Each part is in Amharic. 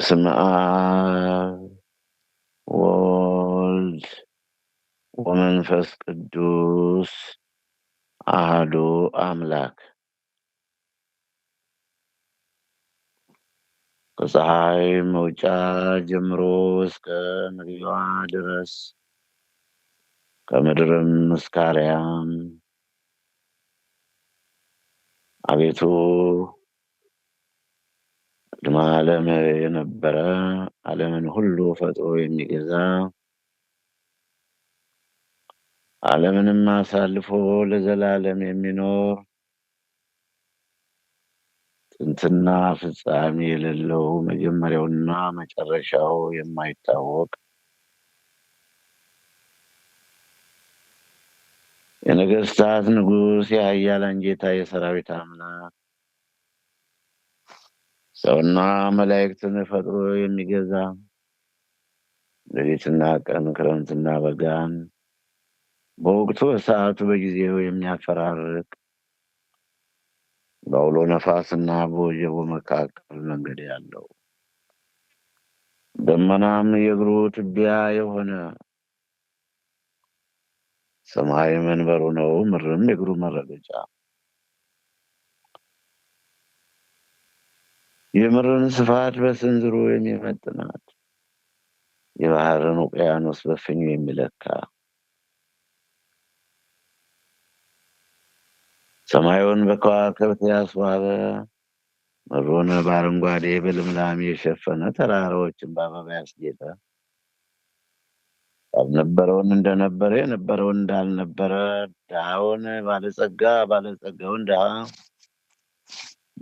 በስመ አብ ወወልድ ወመንፈስ ቅዱስ አሐዱ አምላክ። ከፀሐይ መውጫ ጀምሮ እስከ መግቢያዋ ድረስ ከምድርም እስከ አርያም አቤቱ ቅድመ ዓለም የነበረ ዓለምን ሁሉ ፈጥሮ የሚገዛ ዓለምንም አሳልፎ ለዘላለም የሚኖር ጥንትና ፍጻሜ የሌለው መጀመሪያውና መጨረሻው የማይታወቅ የነገስታት ንጉሥ የኃያላን ጌታ የሰራዊት አምላክ ሰውና መላእክትን ፈጥሮ የሚገዛ ሌሊትና ቀን ክረምትና በጋን በወቅቱ በሰዓቱ በጊዜው የሚያፈራርቅ በአውሎ ነፋስና በወጀቡ መካከል መንገድ ያለው ደመናም የእግሩ ትቢያ የሆነ ሰማይ መንበሩ ነው፣ ምድርም የእግሩ መረገጫ። የምድርን ስፋት በስንዝሩ የሚመጥናት የባህርን ውቅያኖስ በፍኙ የሚለካ ሰማዩን በከዋክብት ያስዋበ ምድሩን በአረንጓዴ በልምላሜ የሸፈነ ተራራዎችን በአበባ ያስጌጠ ያልነበረውን እንደነበረ የነበረውን እንዳልነበረ ድሃውን ባለጸጋ ባለጸጋውን ድሃ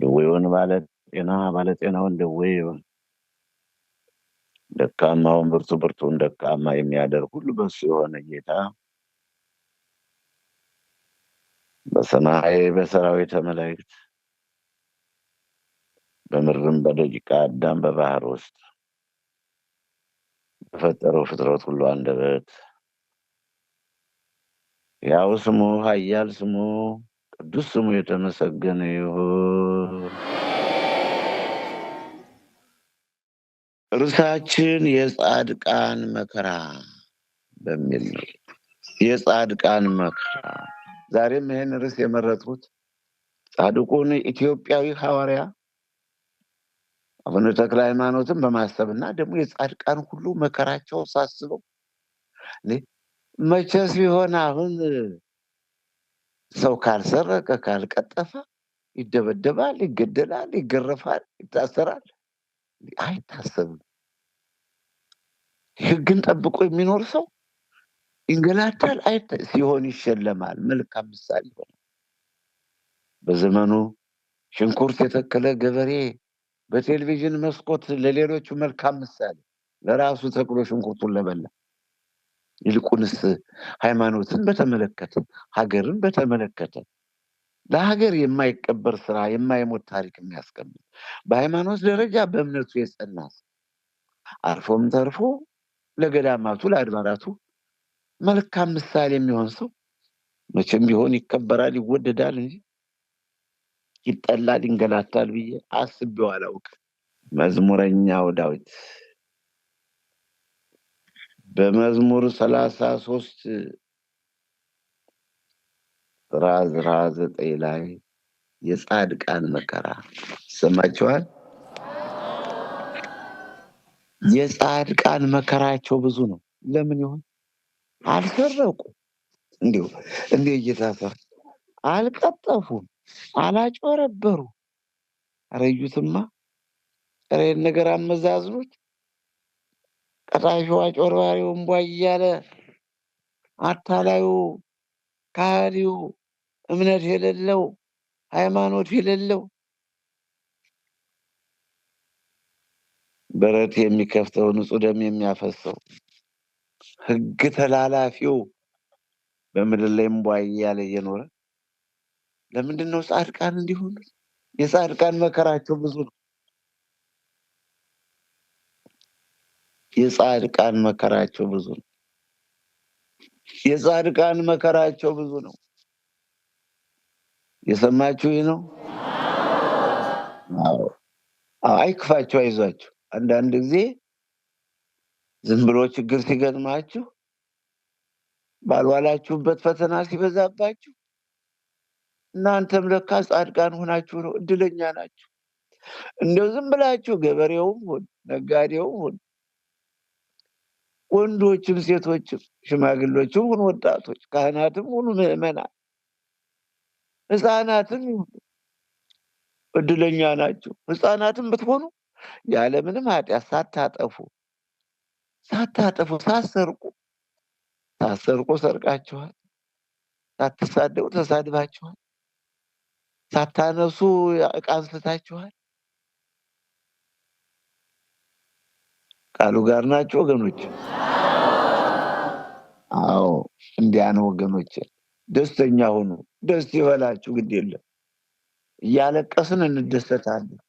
ድዌውን ባለጤና ባለጤናውን ድዌ ደካማውን ብርቱ ብርቱን ደካማ የሚያደርግ ሁሉ በሱ የሆነ ጌታ በሰማይ በሰራዊተ መላእክት በምድርም በደቂቀ አዳም በባህር ውስጥ በፈጠረው ፍጥረት ሁሉ አንደበት ያው ስሙ ኃያል ስሙ ቅዱስ ስሙ የተመሰገነ ይሁን። ርዕሳችን የጻድቃን መከራ በሚል ነው። የጻድቃን መከራ። ዛሬም ይህን ርዕስ የመረጥኩት ጻድቁን ኢትዮጵያዊ ሐዋርያ አቡነ ተክለ ሃይማኖትን በማሰብና ደግሞ የጻድቃን ሁሉ መከራቸው ሳስበው መቼስ ቢሆን አሁን ሰው ካልሰረቀ ካልቀጠፈ ይደበደባል፣ ይገደላል፣ ይገረፋል፣ ይታሰራል። አይታሰብም። ሕግን ጠብቆ የሚኖር ሰው ይንገላታል፣ ሲሆን ይሸለማል። መልካም ምሳሌ ይሆናል። በዘመኑ ሽንኩርት የተከለ ገበሬ በቴሌቪዥን መስኮት ለሌሎቹ መልካም ምሳሌ፣ ለራሱ ተክሎ ሽንኩርቱን ለበላ። ይልቁንስ ሃይማኖትን በተመለከተ ሀገርን በተመለከተ ለሀገር የማይቀበር ስራ የማይሞት ታሪክ የሚያስቀምጥ በሃይማኖት ደረጃ በእምነቱ የጸና አልፎም ተርፎ ለገዳማቱ ለአድባራቱ መልካም ምሳሌ የሚሆን ሰው መቼም ቢሆን ይከበራል፣ ይወደዳል እንጂ ይጠላል፣ ይንገላታል ብዬ አስቤው አላውቅም። መዝሙረኛው ዳዊት በመዝሙር 33 ቁጥር 9 ላይ የጻድቃን መከራ ሰማችኋል። የጻድቃን መከራቸው ብዙ ነው። ለምን ይሆን? አልሰረቁ፣ እንዲሁ እየታሰሩ አልቀጠፉም፣ አላጮረበሩ። አረዩትማ ጥሬን ነገር አመዛዝኑት። ቀጣፊው አጮርባሪው እምቧይ እያለ አታላዩ ከሃዲው እምነት የሌለው ሃይማኖት የሌለው በረት የሚከፍተው ንጹህ ደም የሚያፈሰው ሕግ ተላላፊው በምድር ላይ እምቧይ እያለ እየኖረ ለምንድን ነው ጻድቃን እንዲሆኑ? የጻድቃን መከራቸው ብዙ ነው። የጻድቃን መከራቸው ብዙ ነው። የጻድቃን መከራቸው ብዙ ነው። የሰማችሁ ነው? አዎ፣ አይክፋቸው፣ አይዟቸው። አንዳንድ ጊዜ ዝም ብሎ ችግር ሲገጥማችሁ፣ ባልዋላችሁበት ፈተና ሲበዛባችሁ እናንተም ለካ ጻድቃን ሆናችሁ ነው። እድለኛ ናችሁ። እንደው ዝም ብላችሁ ገበሬውም ሁን ነጋዴውም ሁን ወንዶችም ሴቶችም ሽማግሎችም ሁን ወጣቶች ካህናትም ሁኑ ምዕመናን ሕፃናትም እድለኛ ናችሁ። ሕፃናትም ብትሆኑ ያለምንም ኃጢአት ሳታጠፉ ሳትሰርቁ ሰርቃችኋል፣ ሳትሳደቡ ተሳድባችኋል፣ ሳታነሱ ዕቃ አንስታችኋል። ቃሉ ጋር ናቸው ወገኖች። አዎ እንዲያ ነው ወገኖች። ደስተኛ ሁኑ፣ ደስ ይበላችሁ። ግድ የለም እያለቀስን እንደሰታለን።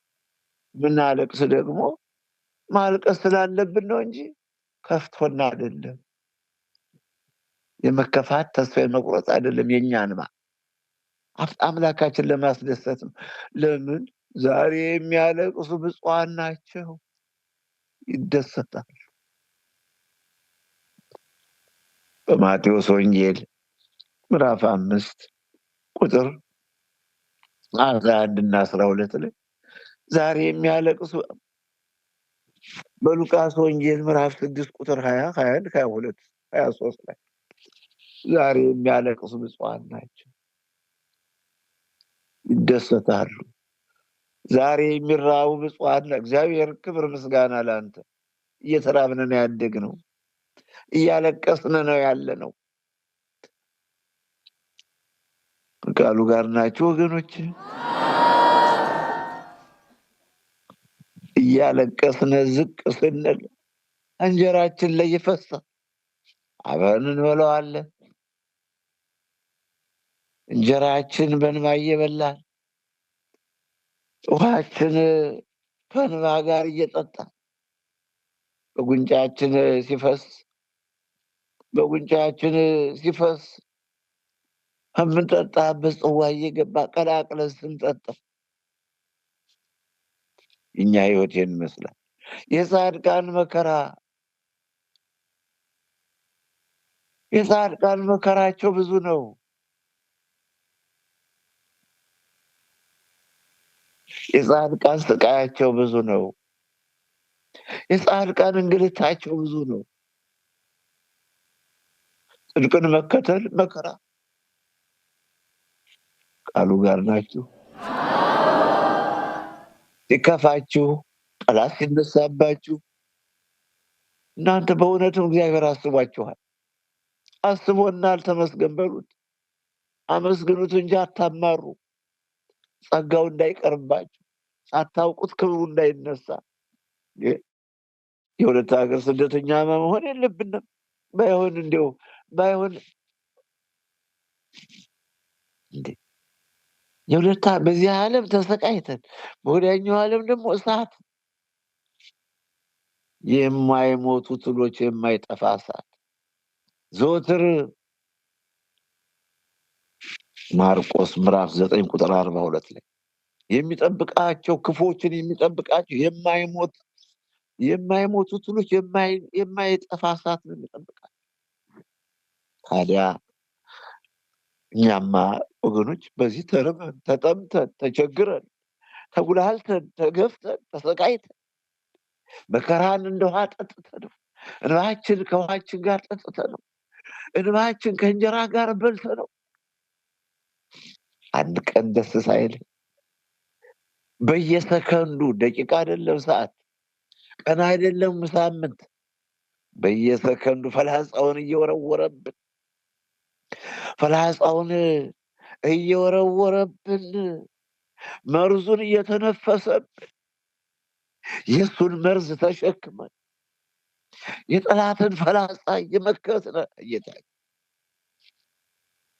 ምናለቅስ ደግሞ ማልቀስ ስላለብን ነው እንጂ ከፍቶና አይደለም። የመከፋት ተስፋ የመቁረጥ አይደለም። የኛ እንባ አምላካችን ለማስደሰት ነው። ለምን ዛሬ የሚያለቅሱ ብፁዓን ናቸው፣ ይደሰታል። በማቴዎስ ወንጌል ምዕራፍ 5 ቁጥር 11 እና 12 ላይ ዛሬ የሚያለቅሱ፣ በሉቃስ ወንጌል ምዕራፍ 6 ቁጥር 20 21 22 23 ላይ ዛሬ የሚያለቅሱ ብፁዓን ናቸው፣ ይደሰታሉ። ዛሬ የሚራቡ ብፁዓን ናቸው። እግዚአብሔር ክብር ምስጋና ለአንተ። እየተራብን ነው ያደግነው፣ እያለቀስን ነው ያለነው። ቃሉ ጋር ናችሁ ወገኖች። እያለቀስን ዝቅ ስንል እንጀራችን ላይ ይፈሳል፣ አብረን እንበላዋለን። እንጀራችን በእንባ እየበላን ውሃችን ከእንባ ጋር እየጠጣን በጉንጫችን ሲፈስ ከምንጠጣበት ጽዋ እየገባ ቀላቅለን ስንጠጣ እኛ ህይወት ይመስላል። የጻድቃን መከራቸው ብዙ ነው። የጻድቃን ስቃያቸው ብዙ ነው። የጻድቃን እንግልታቸው ብዙ ነው። ጽድቅን መከተል መከራ። ቃሉ ጋር ናችሁ። ሲከፋችሁ፣ ጠላት ሲነሳባችሁ እናንተ በእውነትም እግዚአብሔር አስቧችኋል። አስቦናል ተመስገን በሉት። አመስግኑት እንጂ አታማሩ። ጸጋው እንዳይቀርባችሁ፣ ሳታውቁት ክብሩ እንዳይነሳ። የሁለት ሀገር ስደተኛ መሆን የለብንም። ባይሆን በዚህ ዓለም ተሰቃይተን በወዲያኛው ዓለም ደግሞ እሳት፣ የማይሞቱ ትሎች፣ የማይጠፋ እሳት ዘወትር ማርቆስ ምዕራፍ 9 ቁጥር 42 ላይ የሚጠብቃቸው ክፉዎችን የሚጠብቃቸው የማይሞቱ ትሎች፣ የማይጠፋ እሳት ነው የሚጠብቃቸው። ታዲያ እኛማ ወገኖች በዚህ ተርበን ተጠምተን ተቸግረን ተጉላልተን ተገፍተን ተሰቃይተን መከራን እንደ ውሃ ጠጥተን ነው። እንባችን ከውሃችን ጋር ጠጥተን ነው። እንባችን ከእንጀራ ጋር በልተን ነው። አንድ ቀን ደስ ሳይል በየሰከንዱ ደቂቃ አይደለም ሰዓት፣ ቀን አይደለም ሳምንት፣ በየሰከንዱ ፈላጻውን እየወረወረብን መርዙን እየተነፈሰብን የእሱን መርዝ ተሸክመን የጠላትን ፈላጻ እየመከትን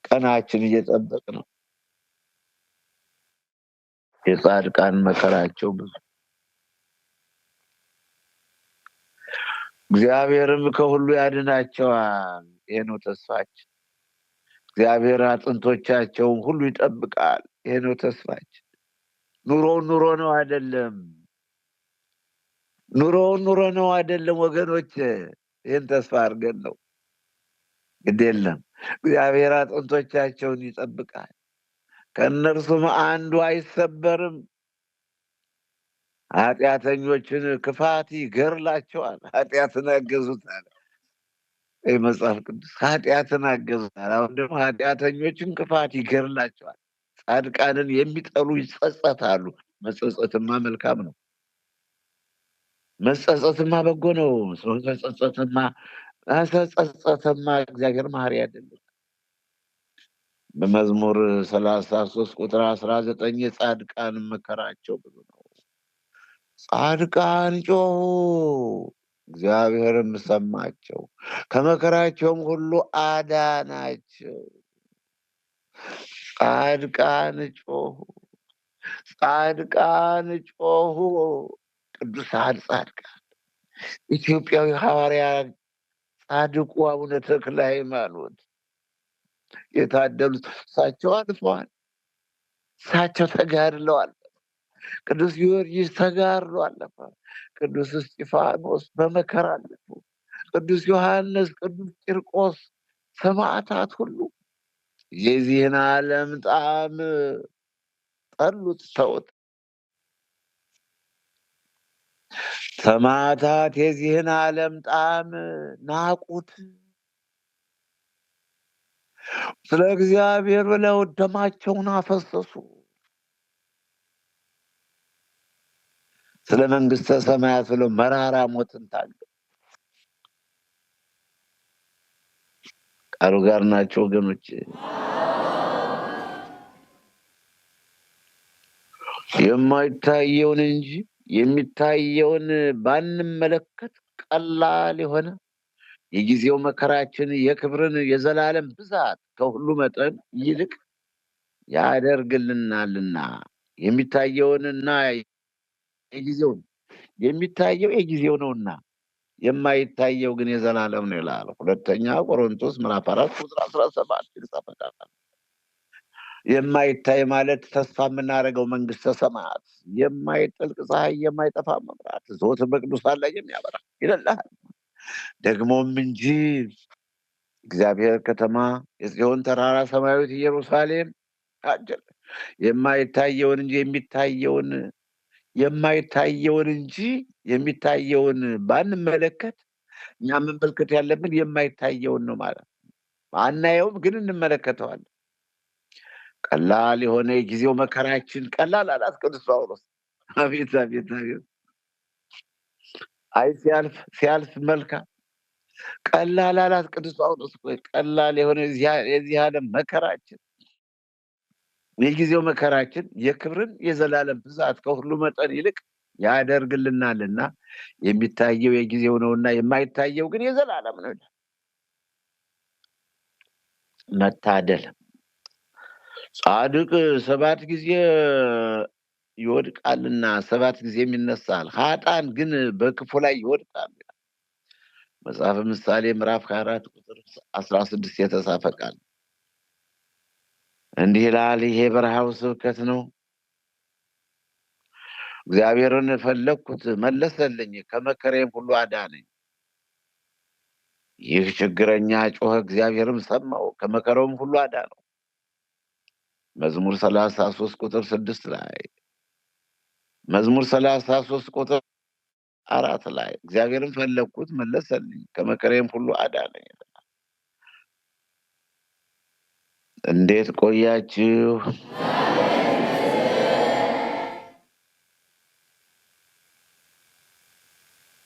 ቀናችን እየጠበቅ ነው። የጻድቃን መከራቸው ብዙ፣ እግዚአብሔርም ከሁሉ ያድናቸዋል። ይሄ ነው ተስፋችን። እግዚአብሔር አጥንቶቻቸውን ሁሉ ይጠብቃል። ይሄ ነው ተስፋችን። ኑሮ ነው አይደለም። ኑሮውን ኑሮ ነው አይደለም ወገኖች? ይህን ተስፋ አድርገን ነው። ግድ የለም እግዚአብሔር አጥንቶቻቸውን ይጠብቃል። ከእነርሱም አንዱ አይሰበርም። ኃጢአተኞችን ክፋት ይገርላቸዋል። ኃጢአትን ያገዙታል። ይህ መጽሐፍ ቅዱስ ኃጢአትን አገዙታል። አሁን ደግሞ ኃጢአተኞችን ክፋት ይገርላቸዋል። ጻድቃንን የሚጠሉ ይጸጸታሉ። መጸጸትማ መልካም ነው። መጸጸትማ በጎ ነው። ሰው ተጸጸተማ እግዚአብሔር መሐሪ አይደለም። በመዝሙር 33 ቁጥር 19 የጻድቃን መከራቸው ብዙ ነው። ጻድቃን ጮኹ፣ እግዚአብሔርም ሰማቸው፣ ከመከራቸውም ሁሉ አዳናቸው። ጻድቃን ጮኹ፣ ጻድቃን ጮኹ። ቅዱሳን ጻድቃን ኢትዮጵያዊ ሐዋርያ ጻድቁ አቡነ ተክለ ሃይማኖት የታደሉት እሳቸው አልፈዋል። እሳቸው ተጋድለዋል። ቅዱስ ጊዮርጊስ ተጋድሎ አለፈ። ቅዱስ እስጢፋኖስ በመከራ አለፉ። ቅዱስ ዮሐንስ፣ ቅዱስ ቂርቆስ ሰማዕታት ሁሉ የዚህን ዓለም ጣዕም ጠሉት፣ ተውት። ሰማዕታት የዚህን ዓለም ጣዕም ናቁት። ስለ እግዚአብሔር ብለው ደማቸውን አፈሰሱ። ስለ መንግስተ ሰማያት ብለው መራራ ሞትን ታገሉ። ቃሉ ጋር ናቸው ወገኖች። የማይታየውን እንጂ የሚታየውን ባንመለከት ቀላል የሆነ የጊዜው መከራችን የክብርን የዘላለም ብዛት ከሁሉ መጠን ይልቅ ያደርግልናልና። የሚታየውንና የጊዜውን የሚታየው የጊዜው ነውና የማይታየው ግን የዘላለም ነው ይላል ሁለተኛ ቆሮንቶስ ምዕራፍ 4 ቁጥር 17 ይጻፈታል። የማይታይ ማለት ተስፋ የምናደርገው መንግስተ ሰማያት፣ የማይጠልቅ ፀሐይ፣ የማይጠፋ መብራት ዘወትር በቅዱሳን ላይ የሚያበራ ይላል። ደግሞም እንጂ እግዚአብሔር ከተማ የጽዮን ተራራ ሰማያዊት ኢየሩሳሌም አጀለ የማይታየውን እንጂ የሚታየውን ባንመለከት እኛ መመልከት ያለብን የማይታየውን ነው ማለት ነው። አናየውም ግን እንመለከተዋለን። ቀላል የሆነ የጊዜው መከራችን ቀላል አላት ቅዱስ ጳውሎስ። አቤት አቤት አቤት! አይ ሲያልፍ መልካም ቀላል አላት ቅዱስ ጳውሎስ። ቀላል የሆነ የዚህ ዓለም መከራችን የጊዜው መከራችን የክብርን የዘላለም ብዛት ከሁሉ መጠን ይልቅ ያደርግልናልና የሚታየው የጊዜው ነውና የማይታየው ግን የዘላለም ነው። መታደል ጻድቅ 7 ጊዜ ይወድቃልና 7 ጊዜም ይነሳል፣ ኃጥአን ግን በክፉ ላይ ይወድቃል። መጽሐፈ ምሳሌ ምዕራፍ 24 ቁጥር 16 የተጻፈ ቃል እንዲህ ይላል። ይሄ በረሃው ስብከት ነው። እግዚአብሔርን ፈለግኩት መለሰልኝ፣ ከመከራዬም ሁሉ አዳነኝ። ይህ ችግረኛ ጮኸ፣ እግዚአብሔርም ሰማው፣ ከመከራውም ሁሉ አዳነው። መዝሙር 33 ቁጥር 6 ላይ መዝሙር 33 ቁጥር 4 ላይ እግዚአብሔርን ፈለግኩት መለሰልኝ፣ ከመከራዬም ሁሉ አዳነኝ። እንዴት ቆያችሁ?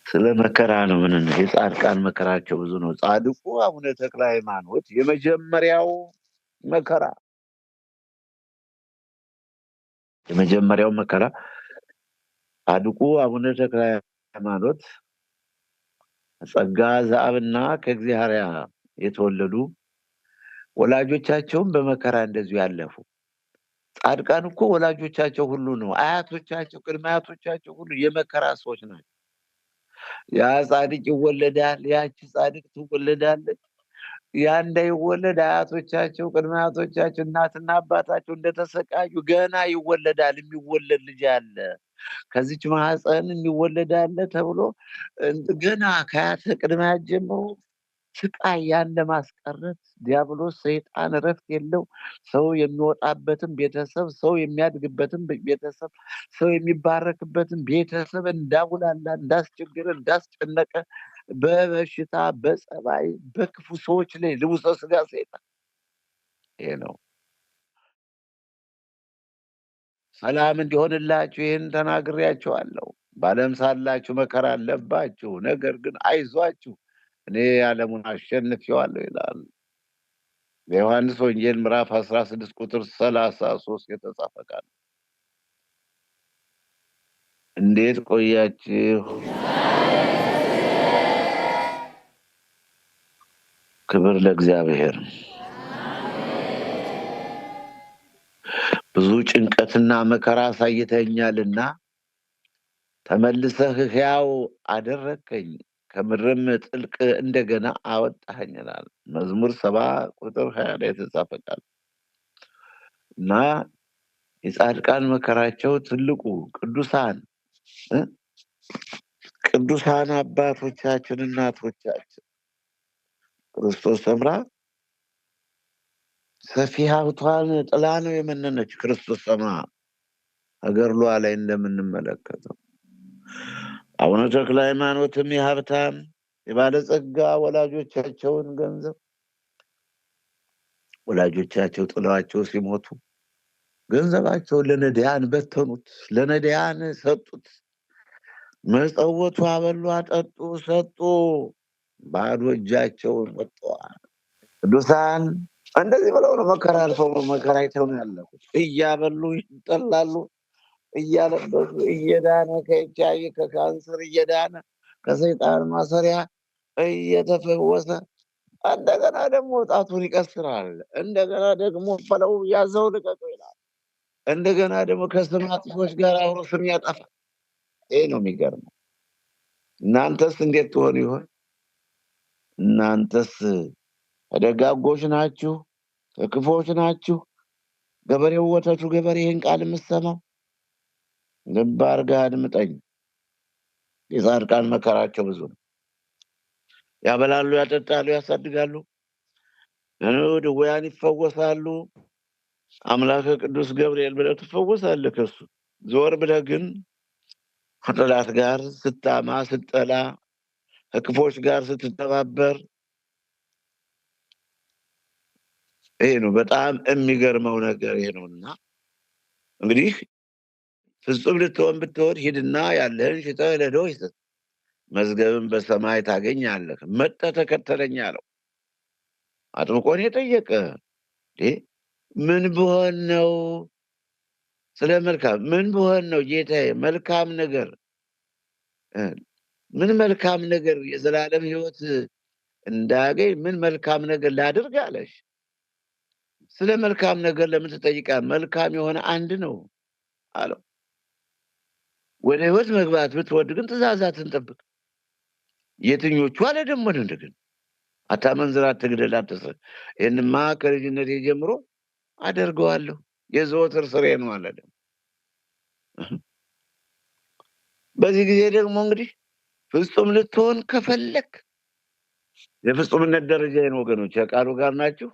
ስለ መከራ ነው። የጻድቃን መከራቸው ብዙ ነው። ጻድቁ አቡነ ተክለ ሃይማኖት የመጀመሪያው መከራ ጻድቁ አቡነ ተክለ ሃይማኖት ጸጋ ዘአብና ከእግዚአብሔር የተወለዱ ወላጆቻቸውን በመከራ እንደዚሁ ያለፉ ጻድቃን እኮ ወላጆቻቸው ሁሉ ነው። አያቶቻቸው፣ ቅድመ አያቶቻቸው ሁሉ የመከራ ሰዎች ናቸው። ያ ጻድቅ ይወለዳል፣ ያቺ ጻድቅ ትወለዳለች። ያ እንዳይወለድ አያቶቻቸው፣ ቅድመ አያቶቻቸው፣ እናትና አባታቸው እንደተሰቃዩ ገና ይወለዳል። የሚወለድ ልጅ አለ። ከዚች ማህፀን የሚወለድ አለ ተብሎ ገና ከአያተ ቅድሚያት ጀምሮ ስቃይ ያን ለማስቀረት ዲያብሎስ ሰይጣን እረፍት የለው። ሰው የሚወጣበትን ቤተሰብ፣ ሰው የሚያድግበትን ቤተሰብ፣ ሰው የሚባረክበትን ቤተሰብ እንዳጉላላ፣ እንዳስቸገረ፣ እንዳስጨነቀ በበሽታ በጸባይ በክፉ ሰዎች ላይ ልቡሰ ስጋ ሰይጣን ይሄ ነው። ሰላም እንዲሆንላችሁ ይህን ተናግሬያችኋለሁ። በዓለም ሳላችሁ መከራ አለባችሁ፣ ነገር ግን አይዟችሁ እኔ ዓለሙን አሸንፌዋለሁ ይላል። በዮሐንስ ወንጌል ምዕራፍ 16 ቁጥር 33 የተጻፈ ቃል። እንዴት ቆያችሁ? ክብር ለእግዚአብሔር። ብዙ ጭንቀትና መከራ አሳይተኛልና ተመልሰህ ሕያው አደረግከኝ፣ ከምድርም ጥልቅ እንደገና አወጣኸኝ ይላል መዝሙር 70 ቁጥር 20 ላይ የተጻፈ ቃል እና የጻድቃን መከራቸው ትልቁ ቅዱሳን አባቶቻችን እናቶቻችን ክርስቶስ ሰምራ ሰፊ ሀብቷን ጥላ ነው የመነነች። ክርስቶስ ሰምራ አገርሏ ላይ እንደምንመለከተው አቡነ ተክለ ሃይማኖትም የሀብታም የባለጸጋ ወላጆቻቸውን ገንዘብ ወላጆቻቸው ጥለዋቸው ሲሞቱ ገንዘባቸውን ለነዳያን በተኑት፣ ለነዳያን ሰጡት። መጸወቱ፣ አበሉ፣ አጠጡ፣ ሰጡ። ባዶ እጃቸውን ወጥተዋል። ቅዱሳን እንደዚህ ብለው ነው መከራ አልፈው መከራ አይተው ነው ያለፉት። እያበሉ ይጠላሉ፣ እያለበሱ እየዳነ ከኤች አይ ቪ ከካንሰር እየዳነ ከሰይጣን ማሰሪያ እየተፈወሰ እንደገና ደግሞ ጣቱን ይቀስራል። እንደገና ደግሞ ፈለው ያዘው ልቀቀው ይላል። እንደገና ደግሞ ከስም አጥፊዎች ጋር አብሮ ስም ያጠፋል። ይሄ ነው የሚገርመው። እናንተስ እንዴት ትሆኑ ይሆን? እናንተስ ተደጋጎች ናችሁ? ተክፎች ናችሁ? ገበሬው ወተቱ ገበሬ ይህን ቃል የምትሰማው ልብ አድርገህ አድምጠኝ። የጻድቃን መከራቸው ብዙ ነው። ያበላሉ፣ ያጠጣሉ፣ ያሳድጋሉ፣ ድውያን ይፈወሳሉ። አምላከ ቅዱስ ገብርኤል ብለህ ትፈወሳለህ ከሱ። ዞር ብለህ ግን ከጠላት ጋር ስታማ ስትጠላ፣ ከክፎች ጋር ስትተባበር፣ ይሄ ነው በጣም የሚገርመው ነገር ይሄ ነውና እንግዲህ ፍጹም ልትሆን ብትወድ ሂድና ያለህን ሽጠህ ለድሆች ስጥ፣ መዝገብን በሰማይ ታገኛለህ፣ መጥተህ ተከተለኝ አለው። አጥምቆን የጠየቀ ምን ብሆን ነው? ስለ መልካም ምን ብሆን ነው ጌታዬ? መልካም ነገር ምን መልካም ነገር የዘላለም ሕይወት እንዳገኝ ምን መልካም ነገር ላድርግ አለሽ? ስለ መልካም ነገር ለምን ትጠይቃለህ? መልካም የሆነ አንድ ነው አለው። ወደ ሕይወት መግባት ብትወድ ግን ትእዛዛትን ጠብቅ። የትኞቹ አለ ደግሞ እንደገና አታመንዝር፣ አትግደል፣ አትስረቅ። ይህንማ ከልጅነቴ ጀምሮ አደርገዋለሁ፣ የዘወትር ስራዬ ነው አለ። በዚህ ጊዜ ደግሞ እንግዲህ ፍጹም ልትሆን ከፈለክ የፍጹምነት ደረጃዬን ወገኖች ከቃሉ ጋር ናችሁ?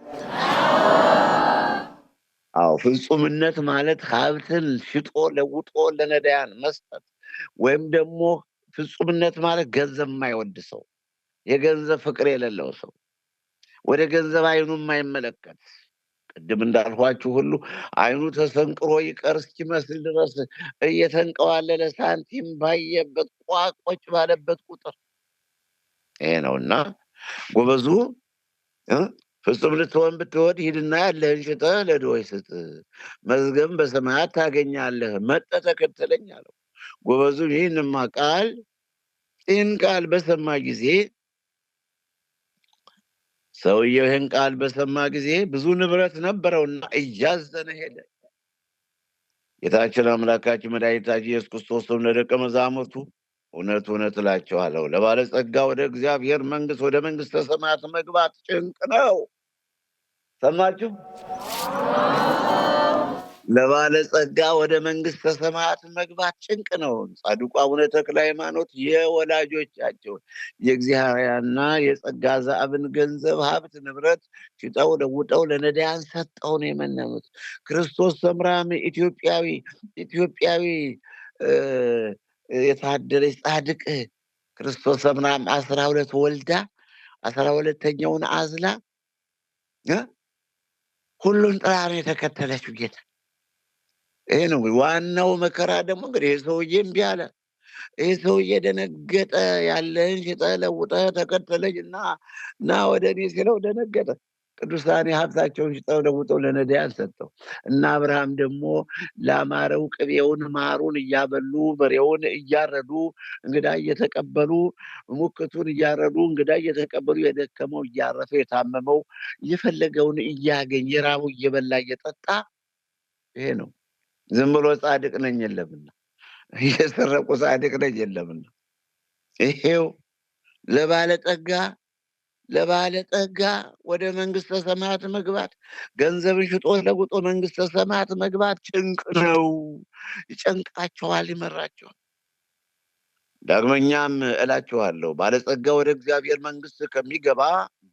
አዎ፣ ፍጹምነት ማለት ሀብትን ሽጦ ለውጦ ለነዳያን መስጠት፣ ወይም ደግሞ ፍጹምነት ማለት ገንዘብ የማይወድ ሰው፣ የገንዘብ ፍቅር የሌለው ሰው፣ ወደ ገንዘብ አይኑ የማይመለከት፣ ቅድም እንዳልኋችሁ ሁሉ አይኑ ተሰንቅሮ ይቀር እስኪመስል ድረስ እየተንቀዋለለ ሳንቲም ባየበት ቋቆጭ ባለበት ቁጥር ይሄ ነውና ጎበዙ ፍጹም ልትሆን ብትወድ ሂድና ያለህን ሽጠህ ለድሆች ስጥ፣ መዝገብን በሰማያት ታገኛለህ፣ መጥተህ ተከተለኝ አለው። ጎበዙ ይህን ቃል በሰማ ጊዜ ሰውየው ይህን ቃል በሰማ ጊዜ ብዙ ንብረት ነበረውና እያዘነ ሄደ። ጌታችን አምላካችን መድኃኒታችን ኢየሱስ ክርስቶስም ለደቀ መዛሙርቱ እውነት እውነት እላችኋለሁ ለባለጸጋ ወደ እግዚአብሔር መንግሥት ወደ መንግሥተ ሰማያት መግባት ጭንቅ ነው። ሰማችሁ? ለባለጸጋ ወደ መንግስተ ሰማያት መግባት ጭንቅ ነው። ጻድቁ አቡነ ተክለ ሃይማኖት የወላጆቻቸውን የእግዚአብሔርና የጸጋ ዘአብን ገንዘብ ሀብት ንብረት ሽጠው ለውጠው ለነዳያን ሰጠው ነው የመነኑት። ክርስቶስ ሰምራም ኢትዮጵያዊ የታደለች ጻድቅ ክርስቶስ ሰምራም 12 ወልዳ 12ተኛውን አዝላ ሁሉን ጥላ ነው የተከተለችው ጌታ። ይሄ ነው ዋናው መከራ። ደግሞ እንግዲህ ይህ ሰውዬ እምቢ አለ። ይህ ሰውዬ ደነገጠ። ያለህን ሽጠህ ለውጠህ ተከተለኝ እና ወደ እኔ ሲለው ደነገጠ። ቅዱሳን ሀብታቸውን ሽጠው ለውጠው ለነዳያን ሰጠው እና አብርሃም ደግሞ ላማረው ቅቤውን ማሩን እያበሉ በሬውን እያረዱ እንግዳ እየተቀበሉ ሙክቱን እያረዱ እንግዳ እየተቀበሉ የደከመው እያረፈ የታመመው እየፈለገውን እያገኘ የራቡ እየበላ እየጠጣ ይሄ ነው። ዝም ብሎ ጻድቅ ነኝ የለምና እየሰረቁ ጻድቅ ነኝ የለምና ይሄው ለባለጠጋ ወደ መንግስተ ሰማያት መግባት ገንዘብን ሽጦ ለውጦ መንግስተ ሰማያት መግባት ጭንቅ ነው። ይጨንቃቸዋል፣ ይመራቸዋል። ዳግመኛም እላችኋለሁ ባለጸጋ ወደ እግዚአብሔር መንግስት ከሚገባ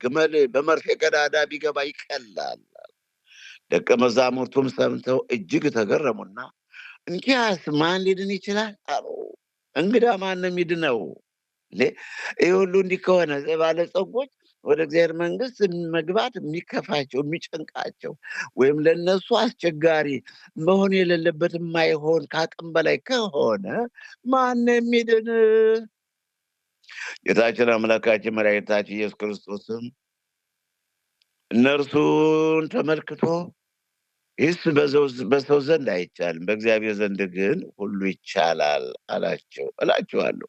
ግመል በመርፌ ቀዳዳ ቢገባ ይቀላል። ደቀ መዛሙርቱም ሰምተው እጅግ ተገረሙና እንኪያስ ማን ሊድን ይችላል አሉ። እንግዳ ማን ነው የሚድነው? ይህ ሁሉ እንዲህ ከሆነ ባለጸጎች ወደ እግዚአብሔር መንግስት መግባት የሚከፋቸው የሚጨንቃቸው ወይም ለነሱ አስቸጋሪ መሆን የሌለበት የማይሆን ከአቅም በላይ ከሆነ ማን የሚድን? ጌታችን አምላካችን መድኃኒታችን ኢየሱስ ክርስቶስም እነርሱን ተመልክቶ ይህስ በሰው ዘንድ አይቻልም፣ በእግዚአብሔር ዘንድ ግን ሁሉ ይቻላል አላቸው። እላችኋለሁ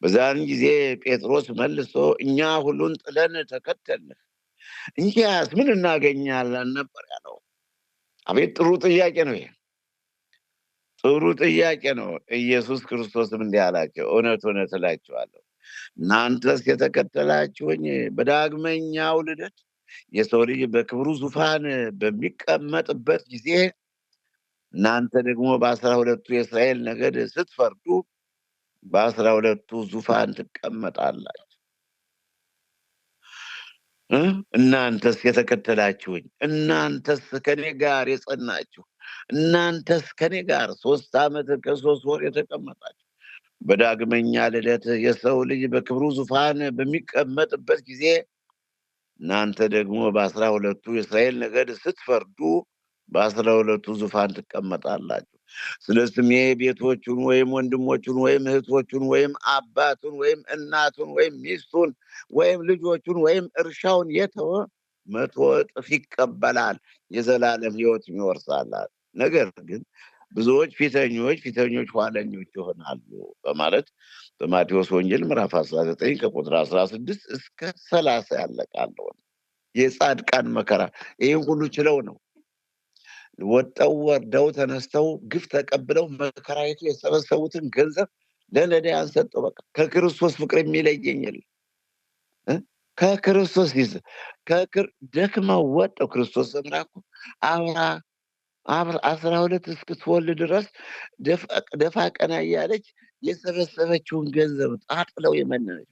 በዛን ጊዜ ጴጥሮስ መልሶ እኛ ሁሉን ጥለን ተከተልንህ፣ እንኪያስ ምን እናገኛለን ነበር ያለው። አቤት ጥሩ ጥያቄ ነው! ይሄ ጥሩ ጥያቄ ነው። ኢየሱስ ክርስቶስም እንዲህ አላቸው፣ እውነት እውነት እላችኋለሁ እናንተስ የተከተላችሁኝ በዳግመኛው ልደት የሰው ልጅ በክብሩ ዙፋን በሚቀመጥበት ጊዜ እናንተ ደግሞ በ12ቱ የእስራኤል ነገድ ስትፈርዱ በ12ቱ ዙፋን ትቀመጣላችሁ። እናንተስ የተከተላችሁኝ፣ እናንተስ ከኔ ጋር የጸናችሁ፣ እናንተስ ከኔ ጋር 3 ዓመት ከ3 ወር የተቀመጣችሁ በዳግመኛ ልደት የሰው ልጅ በክብሩ ዙፋን በሚቀመጥበት ጊዜ እናንተ ደግሞ በ12ቱ የእስራኤል ነገድ ስትፈርዱ በ12ቱ ዙፋን ትቀመጣላችሁ። ስለ ስሜ ቤቶቹን ወይም ወንድሞቹን ወይም እህቶቹን ወይም አባቱን ወይም እናቱን ወይም ሚስቱን ወይም ልጆቹን ወይም እርሻውን የተወ 100 እጥፍ ይቀበላል፣ የዘላለም ሕይወት ይወርሳል። ነገር ግን ብዙዎች ፊተኞች ኋለኞች ይሆናሉ በማለት በማቴዎስ ወንጌል ምዕራፍ 19 ከቁጥር 16 እስከ 30 ያለቃለው የጻድቃን መከራ። ይህን ሁሉ ችለው ነው ወጠው ወርደው ተነስተው ግፍ ተቀብለው መከራይቱ የሰበሰቡትን ገንዘብ ለነዳያን ሰጠው። በቃ ከክርስቶስ ፍቅር የሚለየኝ የለም። ከክርስቶስ ደክመው ወጠው ክርስቶስ ሰምራ እኮ 12 እስክትወልድ ድረስ ደፋ ቀና እያለች የሰበሰበችውን ገንዘብ ጣጥለው የመነነች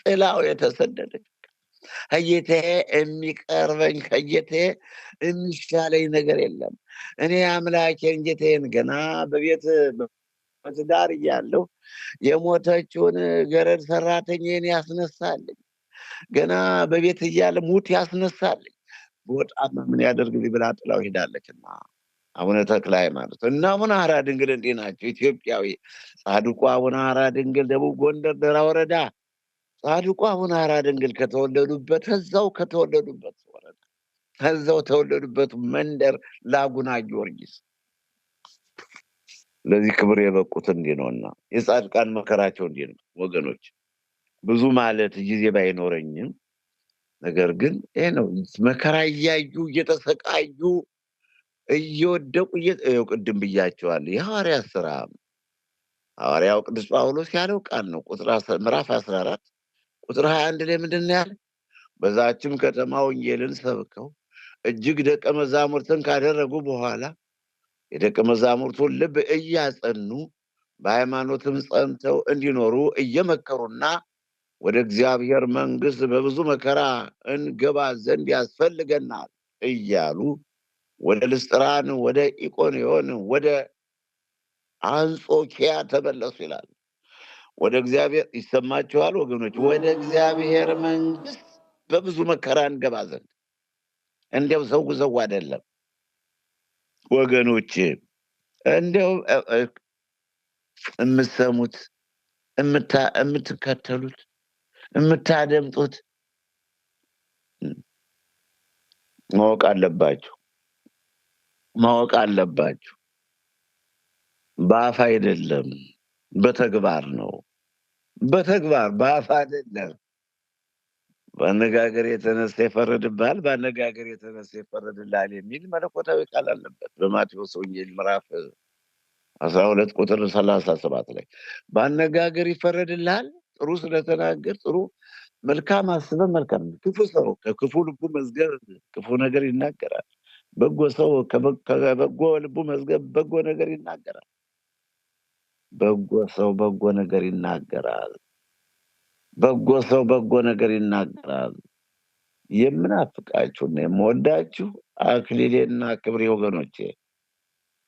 ጥላው የተሰደደች ከጌታዬ የሚቀርበኝ ከጌታዬ የሚሻለኝ ነገር የለም። እኔ አምላኬን ጌታዬን ገና በትዳር እያለሁ የሞተችውን ገረድ ሰራተኛዬን ያስነሳልኝ፣ ገና በቤት እያለ ሙት ያስነሳልኝ፣ በጣም ምን ያደርግልኝ ብላ ጥላው ሄዳለችና አቡነ ተክለ ሃይማኖት እና አቡነ ሐራ ድንግል እንዲህ ናቸው። ኢትዮጵያዊ ጻድቁ አቡነ ሐራ ድንግል ደቡብ ጎንደር ደራ ወረዳ ጻድቁ አቡነ ሐራ ድንግል ከተወለዱበት ወረዳ ከዛው ተወለዱበት መንደር ላጉና ጊዮርጊስ ለዚህ ክብር የበቁት እንዲህ ነውና የጻድቃን መከራቸው እንዲህ ነው ወገኖች። ብዙ ማለት ጊዜ ባይኖረኝም ነገር ግን ይሄ ነው መከራ እያዩ እየተሰቃዩ እየወደቁ ቅድም ብያቸዋል። የሐዋርያት ሥራ ሐዋርያው ቅዱስ ጳውሎስ ያለው ቃል ነው። ምዕራፍ 14 ቁጥር 21 ላይ ምንድን ነው ያለ? በዛችም ከተማ ወንጌልን ሰብከው እጅግ ደቀ መዛሙርትን ካደረጉ በኋላ የደቀ መዛሙርቱን ልብ እያጸኑ በሃይማኖትም ጸንተው እንዲኖሩ እየመከሩና ወደ እግዚአብሔር መንግሥት በብዙ መከራ እንገባ ዘንድ ያስፈልገናል እያሉ ወደ ልስጥራን፣ ወደ ኢቆንዮን፣ ወደ አንጾኪያ ተመለሱ ይላል። ወደ እግዚአብሔር ይሰማችኋል ወገኖች፣ ወደ እግዚአብሔር መንግሥት በብዙ መከራ እንገባ ዘንድ እንዲያው ሰው ሰው አይደለም ወገኖች፣ እንዲያው የምትሰሙት የምትከተሉት የምታደምጡት ማወቅ አለባችሁ ማወቅ አለባችሁ። በአፍ አይደለም በተግባር ነው። በተግባር በአፍ አይደለም። በአነጋገር የተነሳ ይፈረድብሃል፣ በአነጋገር የተነሳ ይፈረድልሃል የሚል መለኮታዊ ቃል አለበት በማቴዎስ ወንጌል ምዕራፍ 12 ቁጥር 37 ላይ በአነጋገር ይፈረድልሃል። ጥሩ ስለተናገር ጥሩ መልካም አስበህ መልካም። ክፉ ሰው ከክፉ ልቡ መዝገብ ክፉ ነገር ይናገራል። በጎ ሰው ከበጎ ልቡ መዝገብ በጎ ነገር ይናገራል። በጎ ሰው በጎ ነገር ይናገራል። በጎ ሰው በጎ ነገር ይናገራል። የምናፍቃችሁና የምወዳችሁ አክሊሌና ክብሬ ወገኖቼ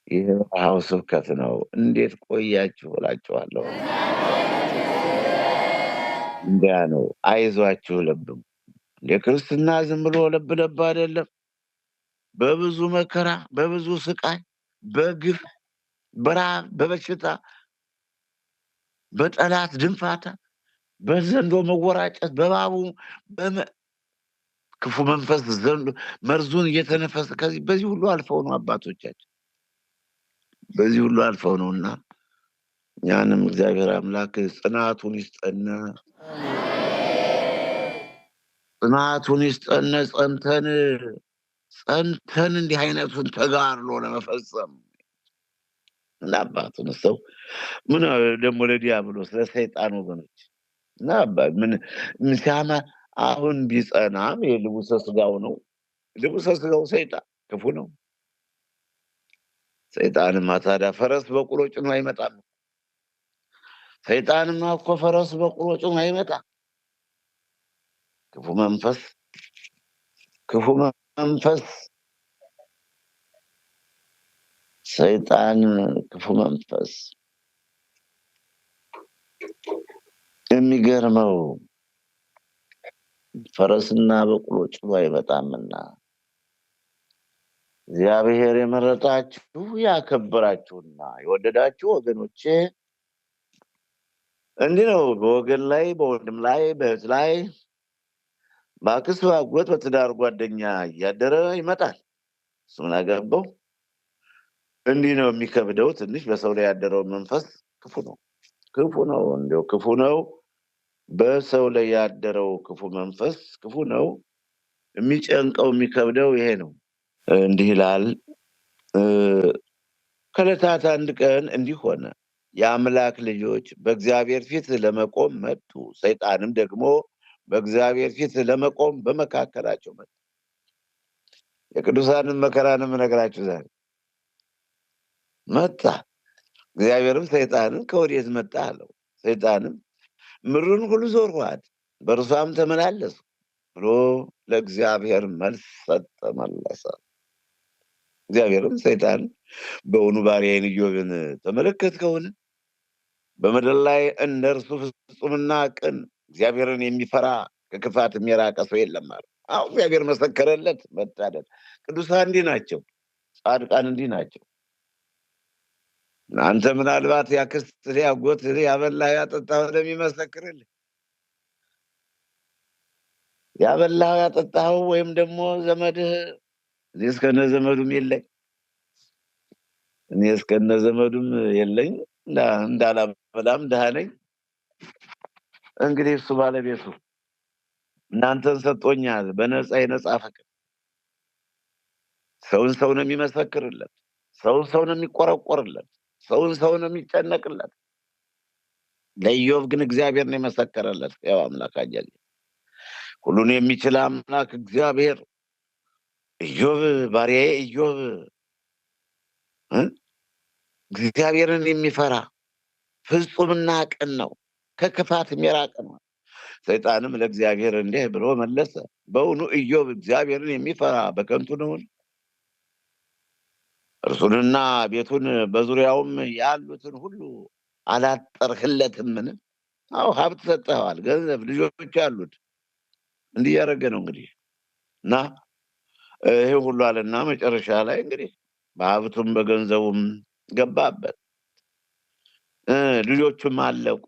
ይህ በረሃው ስብከት ነው። እንዴት ቆያችሁ እላችኋለሁ። እንዲያ ነው። አይዟችሁ ልብም የክርስትና ዝም ብሎ ለብ ለብ አይደለም። በብዙ መከራ፣ በብዙ ስቃይ፣ በግፍ፣ በረሃብ፣ በበሽታ፣ በጠላት ድንፋታ፣ በዘንዶ መወራጨት፣ በባቡ ክፉ መንፈስ ዘንዶ መርዙን እየተነፈሰ በዚህ ሁሉ አልፈው ነው አባቶቻችን፣ በዚህ ሁሉ አልፈው ነውና እኛንም እግዚአብሔር አምላክ ጽናቱን ይስጠን፣ ጽናቱን ይስጠን። ጸንተን እንዲህ አይነቱን ተጋድሎ ለመፈጸም እና አባቱን ሰው ምን ደግሞ ለዲያብሎስ ለሰይጣን ወገኖች እና ምን ሲያማ አሁን ቢጸናም የልቡሰ ስጋው ነው። ልቡሰ ስጋው ሰይጣን ክፉ ነው። ሰይጣንማ ታዲያ ፈረስ በቁሎ ጭኖ አይመጣም። ሰይጣንማ እኮ ፈረስ በቁሎ ጭኖ አይመጣም። ክፉ መንፈስ ሰይጣን ክፉ መንፈስ የሚገርመው ፈረስና በቅሎ ጭኖ አይመጣምና እግዚአብሔር የመረጣችሁ ያከበራችሁና የወደዳችሁ ወገኖቼ እንዲህ ነው። በወገን ላይ፣ በወንድም ላይ፣ በእህት ላይ፣ በአክስት፣ በአጎት፣ በትዳር ጓደኛ እያደረ ይመጣል። እሱን አገባው። እንዲህ ነው የሚከብደው። ትንሽ በሰው ላይ ያደረው መንፈስ ክፉ ነው። እንዲያው ክፉ ነው። በሰው ላይ ያደረው ክፉ መንፈስ ክፉ ነው። የሚጨንቀው የሚከብደው ይሄ ነው። እንዲህ ይላል። ከዕለታት አንድ ቀን እንዲህ ሆነ፣ የአምላክ ልጆች በእግዚአብሔር ፊት ለመቆም መጡ። ሰይጣንም ደግሞ በእግዚአብሔር ፊት ለመቆም በመካከላቸው መጣ። የቅዱሳንን መከራ ነው የምነግራችሁ ዛሬ። መጣ። እግዚአብሔርም ሰይጣንን ከወዴት መጣ አለው። ሰይጣንም ምድሩን ሁሉ ዞርኋት፣ በእርሷም ተመላለሱ ብሎ ለእግዚአብሔር መልስ ሰጠ፣ መለሰ። እግዚአብሔርም ሰይጣን በውኑ ባሪያዬን ኢዮብን ተመለከትከውን? በምድር ላይ እንደ እርሱ ፍጹምና ቅን እግዚአብሔርን የሚፈራ ከክፋትም የራቀ ሰው የለም አለ። አሁን እግዚአብሔር መሰከረለት። መታደል። ቅዱሳን እንዲህ ናቸው። ጻድቃን እንዲህ ናቸው። አንተ ምናልባት ያክስት ያጎት ያበላህ ያጠጣኸው እንደሚመሰክርልህ ያበላኸው ያጠጣኸው ወይም ደግሞ ዘመድህ እኔ እስከነ ዘመዱም የለኝ እንዳላበላም ድሃ ነኝ። እንግዲህ እሱ ባለቤቱ እናንተን ሰጥቶኛል በነፃ የነፃ ፍቅር። ሰውን ሰው ነው የሚመሰክርለት፣ ሰውን ሰው ነው የሚቆረቆርለት፣ ሰውን ሰው ነው የሚጨነቅለት። ለኢዮብ ግን እግዚአብሔር ነው የመሰከረለት። ያው አምላክ አያሌ ሁሉን የሚችል አምላክ እግዚአብሔር ኢዮብ ባሪያዬ ኢዮብ እ? እግዚአብሔርን የሚፈራ ፍጹምና ቅን ነው፣ ከክፋትም የራቀ ነው። ሰይጣንም ለእግዚአብሔር እንዲህ ብሎ መለሰ፣ በውኑ ኢዮብ እግዚአብሔርን የሚፈራ በከንቱ ነውን? እርሱንና ቤቱን በዙሪያውም ያሉትን ሁሉ አላጠርህለትምን? አዎ ሀብት ሰጠኸዋል፣ ገንዘብ፣ ልጆች አሉት። እንዲህ እያደረገ ነው እንግዲህ እና ይሄ ሁሉ አለና መጨረሻ ላይ እንግዲህ በሀብቱም በገንዘቡም ገባበት። ልጆቹም አለቁ።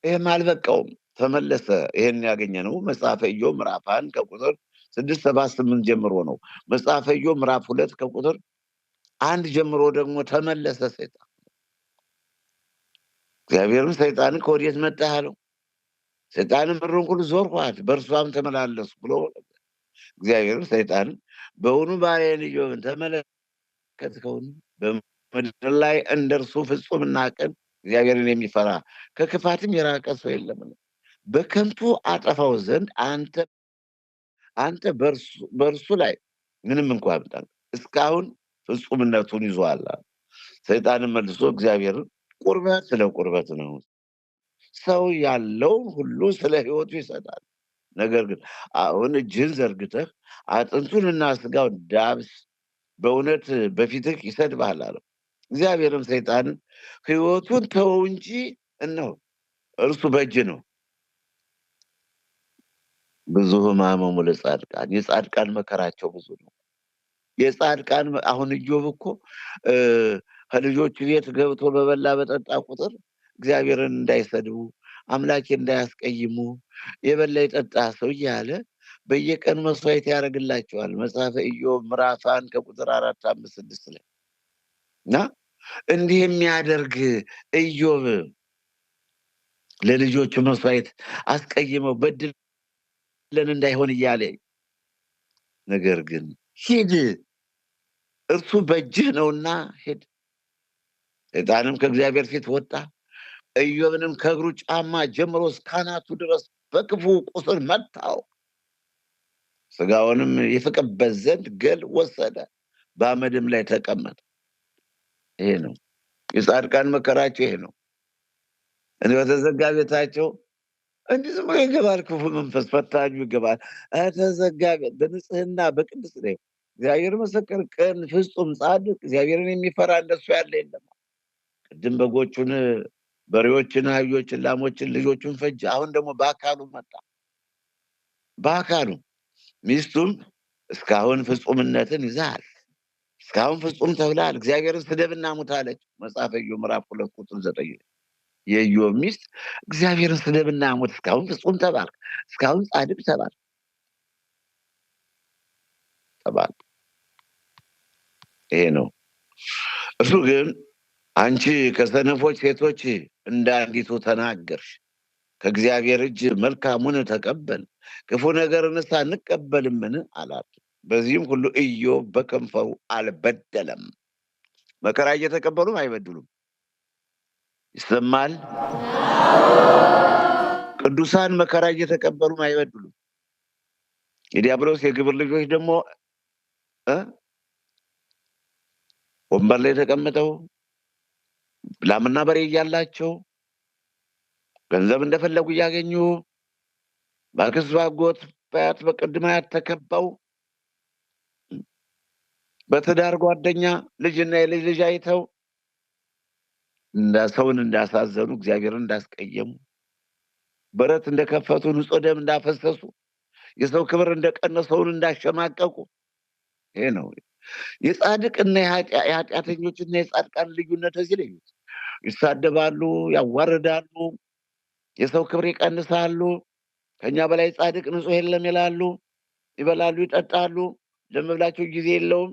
ይህም አልበቃውም፣ ተመለሰ። ይሄን ያገኘ ነው መጽሐፈ ኢዮብ ምዕራፍ 1 ከቁጥር 6 7 8 ጀምሮ ነው። መጽሐፈ ኢዮብ ምዕራፍ 2 ከቁጥር 1 ጀምሮ ደግሞ ተመለሰ ሰይጣን። እግዚአብሔርም ሰይጣንን ከወዴት መጣህ አለው። ሰይጣንም ምድርን ሁሉ ዞርኋት፣ በእርሷም ተመላለሱ ብሎ እግዚአብሔርም ሰይጣንን በውኑ ባሪያዬን ኢዮብን ተመለከትከውን? በምድር ላይ እንደ እርሱ ፍጹምና ቅን እግዚአብሔርን የሚፈራ ከክፋትም የራቀ ሰው የለምን? በከንቱ አጠፋው ዘንድ አንተ በእርሱ ላይ ምንም እንኳ ብታል እስካሁን ፍጹምነቱን ይዟል። ሰይጣንን መልሶ እግዚአብሔርን ቁርበት ስለ ቁርበት ነው፣ ሰው ያለውን ሁሉ ስለ ሕይወቱ ይሰጣል። ነገር ግን አሁን እጅህን ዘርግተህ አጥንቱንና ስጋውን ዳብስ፣ በእውነት በፊትህ ይሰድብሃል አለው። እግዚአብሔርም ሰይጣንን ሕይወቱን ተወው እንጂ እነሆ እርሱ በእጅ ነው፣ ብዙ ሕማሞሙ ለጻድቃን፣ የጻድቃን መከራቸው ብዙ ነው። የጻድቃን አሁን ኢዮብ እኮ ከልጆቹ ቤት ገብቶ በበላ በጠጣ ቁጥር እግዚአብሔርን እንዳይሰድቡ አምላኬ እንዳያስቀይሙ የበላ የጠጣ ሰው እያለ በየቀኑ መስዋዕት ያደርግላቸዋል። መጽሐፈ ኢዮብ ምዕራፍ 1 ከቁጥር 4 5 6 ላይ እና እንዲህ የሚያደርግ ኢዮብ ለልጆቹ መስዋዕት አስቀይመው በድለን እንዳይሆን እያለ ነገር ግን ሂድ እርሱ በእጅህ ነውና ሂድ። ሰይጣንም ከእግዚአብሔር ፊት ወጣ፣ ኢዮብንም ከእግሩ ጫማ ጀምሮ እስከ አናቱ ድረስ በክፉ ቁስል መታው። ስጋውንም ይፍቅበት ዘንድ ገል ወሰደ፣ በአመድም ላይ ተቀመጠ። ይሄ ነው የጻድቃን መከራቸው፣ ይሄ ነው። እንዲህ በተዘጋ ቤታቸው እንዲህ ዝም ብሎ ይገባል፣ ክፉ መንፈስ ፈታኙ ይገባል። ተዘጋ ቤት በንጽህና በቅድስ ነው። እግዚአብሔር መሰከር፣ ቅን ፍጹም ጻድቅ እግዚአብሔርን የሚፈራ እንደሱ ያለ የለም። ቅድም በጎቹን፣ በሬዎችን፣ አህዮችን፣ ላሞችን፣ ልጆቹን ፈጀ። አሁን ደግሞ በአካሉ መጣ። በአካሉ ሚስቱም እስካሁን ፍጹምነትን ይዛል፣ እስካሁን ፍጹም ተብላል፣ እግዚአብሔርን ስደብና ሙት አለች። መጽሐፈ ኢዮብ ምዕራፍ 2 ቁጥር 9 የኢዮብ ሚስት እግዚአብሔርን ስደብና ሙት፣ እስካሁን ፍጹም ተባልክ፣ እስካሁን ጻድቅ ተባልክ። ይሄ ነው። እሱ ግን አንቺ ከሰነፎች ሴቶች እንደ አንዲቱ ተናገርሽ፣ ከእግዚአብሔር እጅ መልካሙን ተቀበል፣ ክፉ ነገርንስ አንቀበልምን አላት። በዚህም ሁሉ ኢዮብ በከንፈሩ አልበደለም። መከራ እየተቀበሉም አይበድሉም። ይሰማል። ቅዱሳን መከራ እየተቀበሉም አይበድሉም። የዲያብሎስ የግብር ልጆች ደግሞ ወንበር ላይ ተቀምጠው ላምና በሬ እያላቸው ገንዘብ እንደፈለጉ እያገኙ በአክስት ባጎት በአያት በቅድመ አያት ተከበው በትዳር ጓደኛ ልጅና የልጅ ልጅ አይተው ሰውን እንዳሳዘኑ፣ እግዚአብሔርን እንዳስቀየሙ፣ በረት እንደከፈቱ፣ ንጹሕ ደም እንዳፈሰሱ፣ የሰው ክብር እንደቀነሰውን እንዳሸማቀቁ። ይሄ ነው የጻድቅና የኃጢአተኞችና የጻድቃን ልዩነት። እዚህ ላይ ይሳደባሉ፣ ያዋርዳሉ፣ የሰው ክብር ይቀንሳሉ፣ ከኛ በላይ ጻድቅ ንጹሕ የለም ይላሉ፣ ይበላሉ፣ ይጠጣሉ፣ ለመብላቸው ጊዜ የለውም፣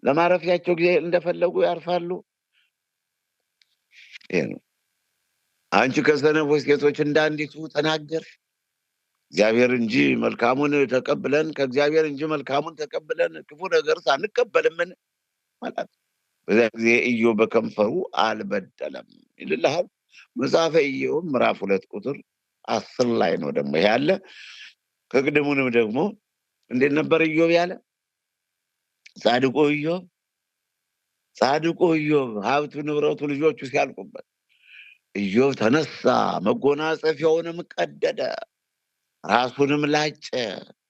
ለማረፊያቸው ጊዜ እንደፈለጉ ያርፋሉ። ይሄ ነው። አንቺ ከሰነፎች ሴቶች እንዳንዲቱ ተናገርሽ፣ እግዚአብሔር እንጂ መልካሙን ተቀብለን ከእግዚአብሔር እንጂ መልካሙን ተቀብለን ክፉ ነገር አንቀበልምን ማለት። በዚያ ጊዜ ኢዮብ በከንፈሩ አልበደለም ይልልሃል። መጽሐፈ ኢዮብ ምዕራፍ 2 ቁጥር 10 ላይ ነው ደግሞ ይሄ ያለ። ከቅድሙንም ደግሞ እንዴት ነበር ኢዮብ ያለ? ጻድቁ ኢዮብ ጻድቁ ኢዮብ ሀብቱ፣ ንብረቱ፣ ልጆቹ ሲያልቁበት ኢዮብ ተነሳ፣ መጎናጸፊያውንም ቀደደ፣ ራሱንም ላጨ፣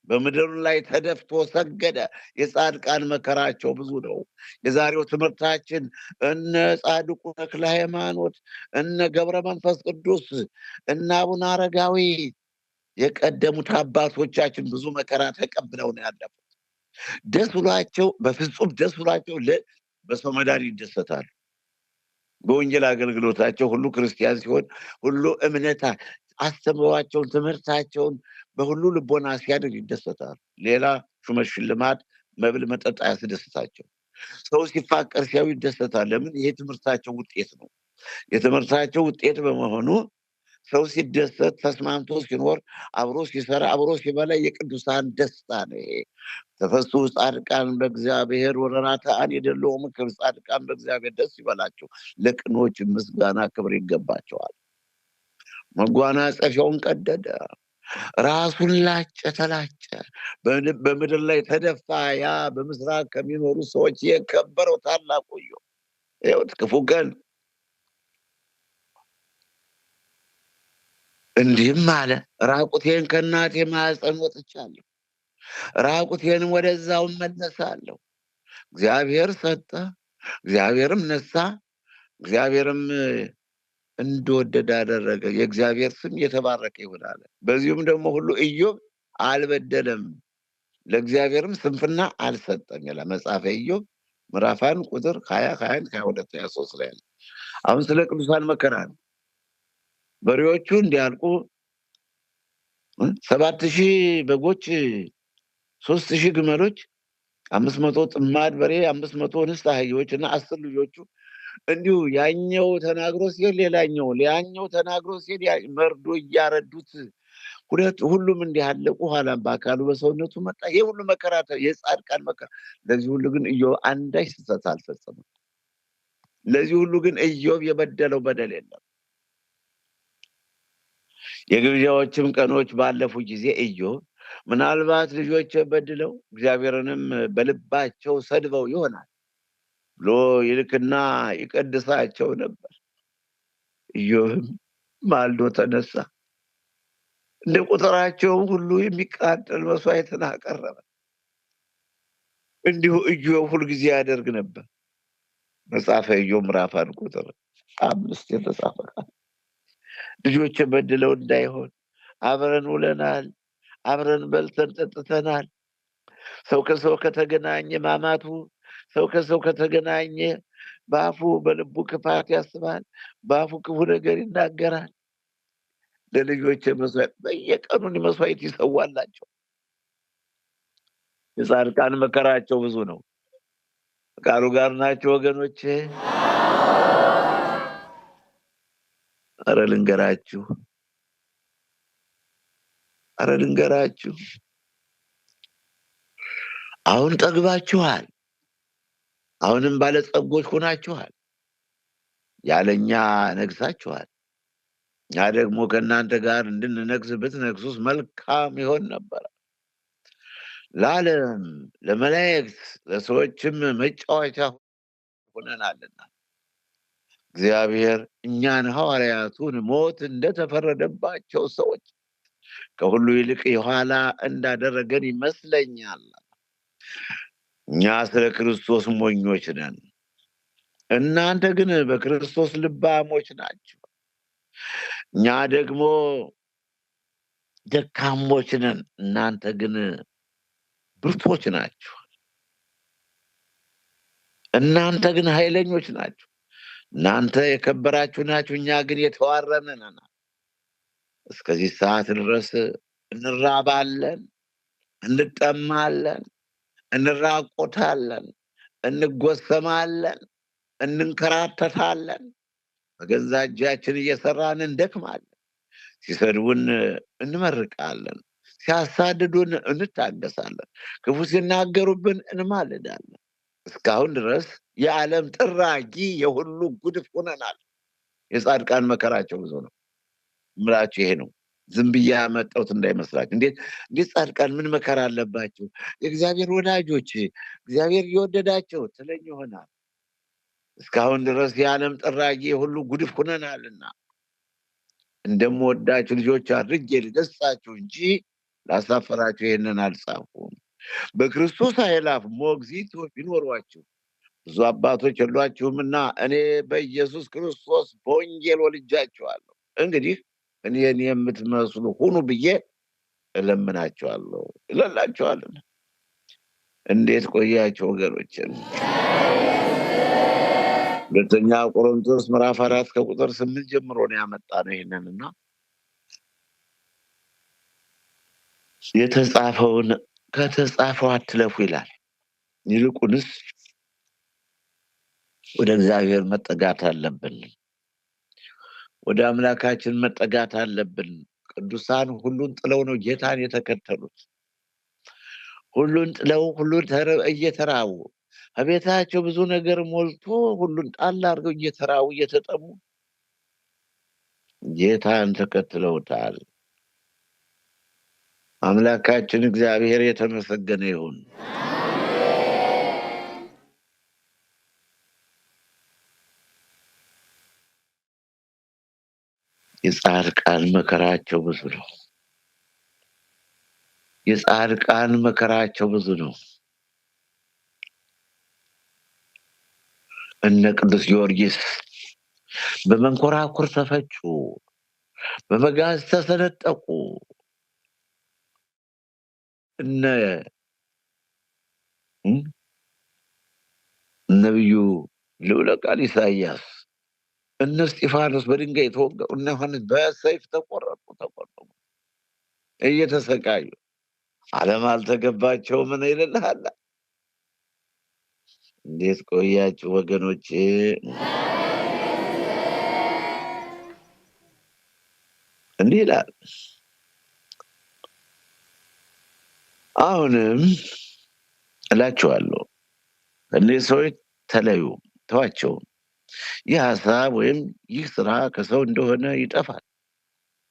በምድር ላይ ተደፍቶ ሰገደ። የጻድቃን መከራቸው ብዙ ነው። የዛሬው ትምህርታችን እነ ጻድቁ ተክለ ሃይማኖት፣ እነ ገብረ መንፈስ ቅዱስ፣ እነ አቡነ አረጋዊ የቀደሙት አባቶቻችን ብዙ መከራ ተቀብለው ነው ያለፉት። ደስ ብሏቸው፣ በፍጹም ደስ ብሏቸው በሰው መዳን ይደሰታሉ። በወንጌል አገልግሎታቸው ሁሉ ክርስቲያን ሲሆን ሁሉ እምነት አስተምሯቸውን ትምህርታቸውን በሁሉ ልቦና ሲያደርግ ይደሰታሉ። ሌላ ሹመት፣ ሽልማት፣ መብል፣ መጠጥ አያስደስታቸው። ሰው ሲፋቀር ሲያዩ ይደሰታል። ለምን? ይሄ ትምህርታቸው ውጤት ነው። የትምህርታቸው ውጤት በመሆኑ ሰው ሲደሰት፣ ተስማምቶ ሲኖር፣ አብሮ ሲሰራ፣ አብሮ ሲበላ የቅዱሳን ደስታ ነው ይሄ። ተፈሥሑ ጻድቃን በእግዚአብሔር ወረራትአን የደለዎሙ ክብር። ጻድቃን በእግዚአብሔር ደስ ይበላቸው፣ ለቅኖች ምስጋና ክብር ይገባቸዋል። መጎናጸፊያውን ቀደደ፣ ራሱን ላጨ፣ ተላጨ፣ በምድር ላይ ተደፋ። ያ በምስራቅ ከሚኖሩ ሰዎች የከበረው ታላቁ ኢዮብ ይኸውት ክፉ ቀን እንዲህም አለ፣ ራቁቴን ከእናቴ ማኅፀን ወጥቻለሁ፣ ራቁቴንም ወደዛው እመለሳለሁ። እግዚአብሔር ሰጠ፣ እግዚአብሔርም ነሳ፣ እግዚአብሔርም እንደወደደ አደረገ። የእግዚአብሔር ስም የተባረከ ይሁን አለ። በዚሁም ደግሞ ሁሉ ኢዮብ አልበደለም፣ ለእግዚአብሔርም ስንፍና አልሰጠም ይላል መጽሐፈ ኢዮብ ምዕራፍ 1 ቁጥር 20፣ 21፣ 22፣ 23 ላይ ያለ። አሁን ስለ ቅዱሳን መከራ ነው። በሬዎቹ እንዲያልቁ 7,000 በጎች፣ 3,000 ግመሎች፣ 500 ጥማድ በሬ፣ 500 እንስት አህዮች እና 10 ልጆቹ እንዲሁ ያኛው ተናግሮ ሲሄድ ሌላኛው ያኛው ተናግሮ ሲሄድ መርዶ እያረዱት ሁሉም እንዲያለቁ ኋላም በአካሉ በሰውነቱ መጣ። ይሄ ሁሉ መከራ የጻድቃን መከራ። ለዚህ ሁሉ ግን ኢዮብ አንዳች ስህተት አልፈጸመም። ለዚህ ሁሉ ግን ኢዮብ የበደለው በደል የለም። የግብዣዎችም ቀኖች ባለፉ ጊዜ ኢዮብ ምናልባት ልጆች በድለው እግዚአብሔርንም በልባቸው ሰድበው ይሆናል ብሎ ይልክና ይቀድሳቸው ነበር። ኢዮብም ማልዶ ተነሳ፣ እንደ ቁጥራቸው ሁሉ የሚቃጠል መስዋዕትን አቀረበ። እንዲሁ ኢዮብ ሁልጊዜ ያደርግ ነበር። መጽሐፈ ኢዮብ ምዕራፍ 1 ቁጥር 5 የተጻፈ ቃል። ልጆች በድለው እንዳይሆን አብረን ውለናል፣ አብረን በልተን ጠጥተናል። ሰው ከሰው ከተገናኘ ማማቱ፣ ሰው ከሰው ከተገናኘ በአፉ በልቡ ክፋት ያስባል፣ በአፉ ክፉ ነገር ይናገራል። ለልጆች መስዋዕት በየቀኑ መስዋዕት ይሰዋላቸው። የጻድቃን መከራቸው ብዙ ነው። ቃሉ ጋር ናቸው ወገኖቼ። ኧረ ልንገራችሁ፣ ኧረ ልንገራችሁ። አሁን ጠግባችኋል፣ አሁንም ባለጸጎች ሆናችኋል፣ ያለኛ ነግሳችኋል። እኛ ደግሞ ከእናንተ ጋር እንድንነግስ ብትነግሱስ መልካም ይሆን ነበረ። ለዓለም፣ ለመላእክት፣ ለሰዎችም መጫወቻ ሆነናልና እግዚአብሔር እኛን ሐዋርያቱን ሞት እንደተፈረደባቸው ሰዎች ከሁሉ ይልቅ የኋላ እንዳደረገን ይመስለኛል። እኛ ስለ ክርስቶስ ሞኞች ነን፣ እናንተ ግን በክርስቶስ ልባሞች ናችሁ። እኛ ደግሞ ደካሞች ነን፣ እናንተ ግን ብርቶች ናችሁ። እናንተ ግን ኃይለኞች ናችሁ፣ እናንተ የከበራችሁ ናችሁ፣ እኛ ግን የተዋረድን ነን። እስከዚህ ሰዓት ድረስ እንራባለን፣ እንጠማለን፣ እንራቆታለን፣ እንጎሰማለን፣ እንንከራተታለን። በገዛ እጃችን እየሰራን እንደክማለን። ሲሰድቡን እንመርቃለን፣ ሲያሳድዱን እንታገሳለን፣ ክፉ ሲናገሩብን እንማልዳለን። እስካሁን ድረስ የዓለም ጥራጊ የሁሉ ጉድፍ ሆነናል። የጻድቃን መከራቸው ብዙ ነው ምላችሁ። ይሄ ነው፣ ዝም ብዬ ያመጣሁት እንዳይመስላችሁ። እንዴት ጻድቃን ምን መከራ አለባቸው? የእግዚአብሔር ወዳጆች፣ እግዚአብሔር እየወደዳቸው ትለኝ ይሆናል። እስካሁን ድረስ የዓለም ጠራጊ የሁሉ ጉድፍ ሁነናልና እንደምወዳችሁ ልጆች አድርጌ ልገሥጻችሁ እንጂ ላሳፈራችሁ ይህንን አልጻፍኩም። በክርስቶስ አእላፍ ሞግዚቶች ቢኖሯችሁ ብዙ አባቶች የሏችሁምና እኔ በኢየሱስ ክርስቶስ በወንጌል ወልጃችኋለሁ። እንግዲህ እኔን የምትመስሉ ሁኑ ብዬ እለምናችኋለሁ ይላላችኋልና። እንዴት ቆያችሁ ወገኖችን? ሁለተኛ ቆሮንቶስ ምዕራፍ 4 ከቁጥር 8 ጀምሮ ነው ያመጣነው ይህንንና የተጻፈውን ከተጻፈው አትለፉ ይላል። ይልቁንስ ወደ እግዚአብሔር መጠጋት አለብን። ወደ አምላካችን መጠጋት አለብን። ቅዱሳን ሁሉን ጥለው ነው ጌታን የተከተሉት። ሁሉን ጥለው ሁሉን እየተራቡ ከቤታቸው ብዙ ነገር ሞልቶ ሁሉን ጣል አድርገው እየተራቡ እየተጠሙ ጌታን ተከትለውታል። አምላካችን እግዚአብሔር የተመሰገነ ይሁን። የጻድቃን መከራቸው ብዙ ነው። የጻድቃን መከራቸው ብዙ ነው። እነ ቅዱስ ጊዮርጊስ በመንኮራኩር ተፈጩ፣ በመጋዝ ተሰነጠቁ። እነ ነቢዩ ልዑለ ቃል ኢሳያስ፣ እነ እስጢፋኖስ በድንጋይ ተወገሩ፣ እነ ዮሐንስ በሰይፍ ተቆረጡ እየተሰቃዩ። ዓለም አልተገባቸው ምን ይልልሃል? እንዴት ቆያችሁ ወገኖቼ? እንዲህ ይላል። አሁንም እላችኋለሁ እነዚህ ሰዎች ተለዩ፣ ተዋቸው። ይህ ሀሳብ ወይም ይህ ስራ ከሰው እንደሆነ ይጠፋል፣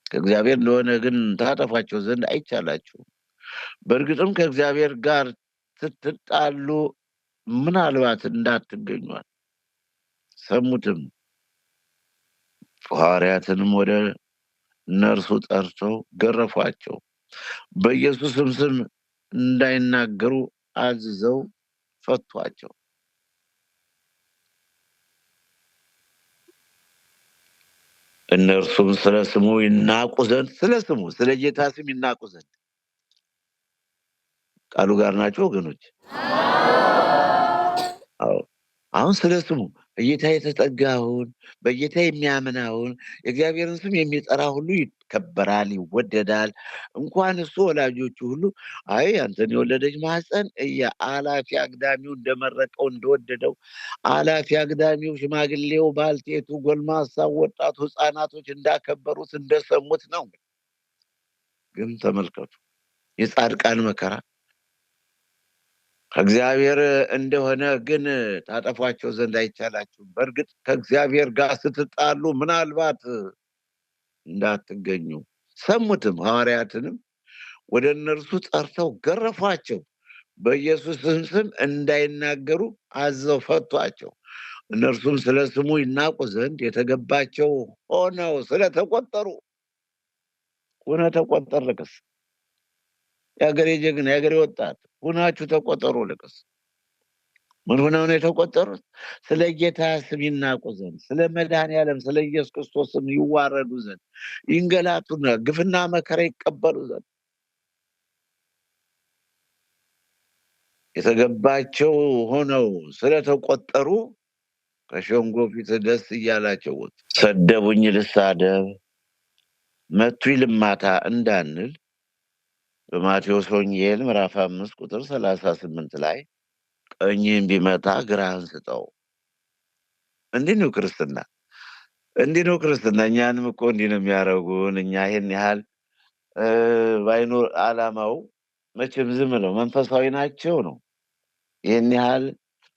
ከእግዚአብሔር እንደሆነ ግን ታጠፏቸው ዘንድ አይቻላችሁም። በእርግጥም ከእግዚአብሔር ጋር ስትጣሉ ምናልባት እንዳትገኟል። ሰሙትም። ሐዋርያትንም ወደ እነርሱ ጠርተው ገረፏቸው፣ በኢየሱስም ስም እንዳይናገሩ አዝዘው ፈቷቸው። እነርሱም ስለ ስሙ ይናቁ ዘንድ ስለ ጌታ ስም ይናቁ ዘንድ ቃሉ ጋር ናቸው ወገኖች። አዎ አሁን ስለ ስሙ በጌታ የተጠጋውን በጌታ የሚያምናውን የእግዚአብሔርን ስም የሚጠራ ሁሉ ይከበራል፣ ይወደዳል። እንኳን እሱ ወላጆቹ ሁሉ አይ አንተን የወለደች ማህፀን አላፊ አግዳሚው እንደመረቀው እንደወደደው አላፊ አግዳሚው ሽማግሌው፣ ባልቴቱ፣ ጎልማሳው፣ ወጣቱ፣ ህፃናቶች እንዳከበሩት እንደሰሙት ነው። ግን ተመልከቱ የጻድቃን መከራ ከእግዚአብሔር እንደሆነ ግን ታጠፏቸው ዘንድ አይቻላችሁም። በእርግጥ ከእግዚአብሔር ጋር ስትጣሉ ምናልባት እንዳትገኙ። ሰሙትም። ሐዋርያትንም ወደ እነርሱ ጠርተው ገረፏቸው፣ በኢየሱስም ስም እንዳይናገሩ አዘው ፈቷቸው። እነርሱም ስለ ስሙ ይናቁ ዘንድ የተገባቸው ሆነው ስለተቆጠሩ ሆነ ተቆጠር ልቅስ የሀገሬ ጀግና የሀገሬ ወጣት ሁናችሁ ተቆጠሩ ልቅስ። ምን ሆነው ነው የተቆጠሩት? ስለ ጌታ ስም ይናቁ ዘንድ፣ ስለ መድኃኔዓለም ስለ ኢየሱስ ክርስቶስ ስም ይዋረዱ ዘንድ፣ ይንገላቱና ግፍና መከራ ይቀበሉ ዘንድ የተገባቸው ሆነው ስለተቆጠሩ ከሸንጎ ፊት ደስ እያላቸው ወጡ። ሰደቡኝ ልሳደብ፣ መቱኝ ልማታ እንዳንል በማቴዎስ ወንጌል ምዕራፍ 5 ቁጥር 38 ላይ ቀኝህን ቢመታ ግራህን ስጠው። እንዲህ ነው ክርስትና። እንዲህ ነው ክርስትና። እኛንም እኮ እንዲህ ነው የሚያደርጉን። እኛ ይሄን ያህል ባይኖር አላማው መቼም ዝም ነው መንፈሳዊ ናቸው ነው። ይህን ያህል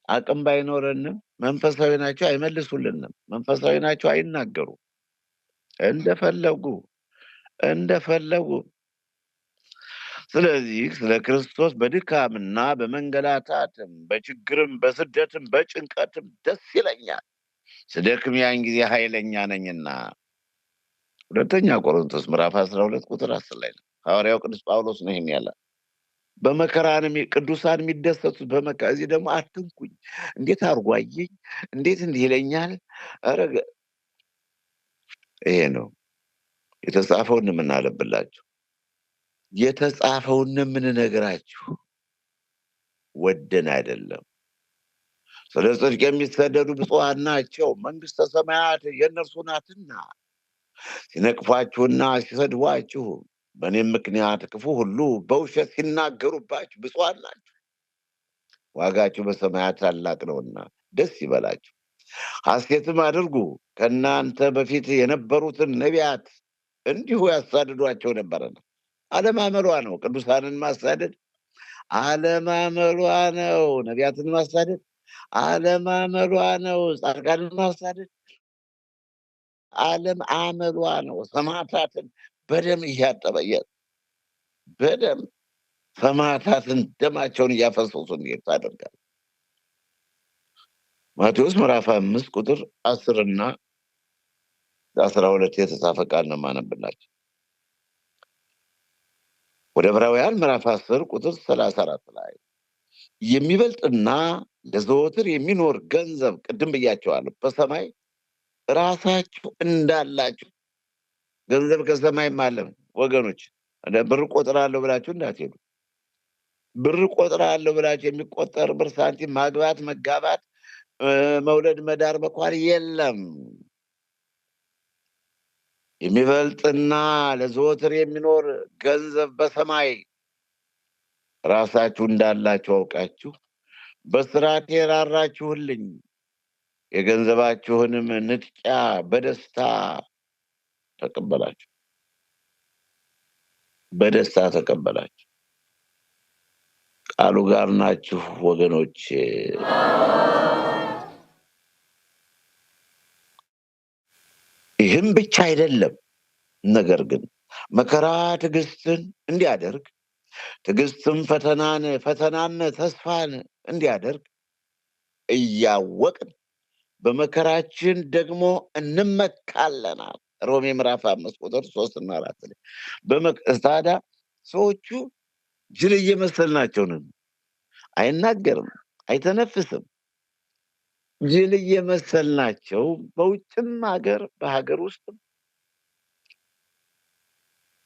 አቅም ባይኖረንም መንፈሳዊ ናቸው አይመልሱልንም። መንፈሳዊ ናቸው አይናገሩም። እንደፈለጉ ስለዚህ ስለ ክርስቶስ በድካምና በመንገላታትም በችግርም በስደትም በጭንቀትም ደስ ይለኛል። ስደክም ያን ጊዜ ኃይለኛ ነኝና። ሁለተኛ ቆሮንቶስ ምዕራፍ 12 ቁጥር 10 ላይ ነው ሐዋርያው ቅዱስ ጳውሎስ ነው ይሄን ያለ። በመከራንም ቅዱሳን የሚደሰቱት በመከራ፣ እዚህ ደግሞ አትንኩኝ፣ እንዴት አርጓየኝ፣ እንዴት እንዲህ ይለኛል። ኧረ ይሄ ነው የተጻፈውን የምናለብላችሁ፣ የተጻፈውን የምንነግራችሁ ወደን አይደለም። ስለ ጽድቅ የሚሰደዱ ብፁዓን ናቸው፣ መንግሥተ ሰማያት የእነርሱ ናትና። ሲነቅፏችሁና ሲሰድቧችሁ በእኔም ምክንያት ክፉ ሁሉ በውሸት ሲናገሩባችሁ ብፁዓን ናችሁ፣ ዋጋችሁ በሰማያት ታላቅ ነውና ደስ ይበላችሁ፣ ሐሴትም አድርጉ። ከእናንተ በፊት የነበሩትን ነቢያት እንዲሁ ያሳድዷቸው ነበረና። አለማመሏ ነው ቅዱሳንን ማሳደድ፣ አለማመሏ ነው ነቢያትን ማሳደድ፣ አለማመሏ ነው ጻድቃንን ማሳደድ፣ ዓለም አመሏ ነው ሰማዕታትን በደም እያጠበየ በደም ሰማዕታትን ደማቸውን እያፈሰሱ እንዲሄድ ታደርጋለች። ማቴዎስ ምዕራፍ 5 ቁጥር 10 እና 12 የተጻፈ ቃል ነው የማነብላችሁ። ወደ ዕብራውያን ምዕራፍ 10 ቁጥር 34 ላይ የሚበልጥና ለዘወትር የሚኖር ገንዘብ ቅድም ብያቸዋለሁ በሰማይ ራሳችሁ እንዳላችሁ። ገንዘብ ከሰማይም አለ ወገኖች። ብር ቆጥራለሁ ብላችሁ እንዳትሄዱ። ብር ቆጥራለሁ ብላችሁ የሚቆጠር ብር ሳንቲም ማግባት፣ መጋባት፣ መውለድ፣ መዳር፣ መኳር የለም። የሚበልጥና ለዘወትር የሚኖር ገንዘብ በሰማይ ራሳችሁ እንዳላችሁ አውቃችሁ በስርዓት የራራችሁልኝ የገንዘባችሁንም ንጥቂያ በደስታ ተቀበላችሁ፣ በደስታ ተቀበላችሁ። ቃሉ ጋር ናችሁ ወገኖች። ይህም ብቻ አይደለም፣ ነገር ግን መከራ ትዕግስትን እንዲያደርግ፣ ትዕግስትም ፈተናን፣ ፈተናም ተስፋን እንዲያደርግ እያወቅን በመከራችን ደግሞ እንመካለናል። ሮሜ ምዕራፍ 5 ቁጥር 3 እና 4 ላይ ታዲያ ሰዎቹ ጅል እየመሰልናቸው ነን። አይናገርም፣ አይተነፍስም። ጅል እየመሰልናቸው በውጭም ሀገር በሀገር ውስጥም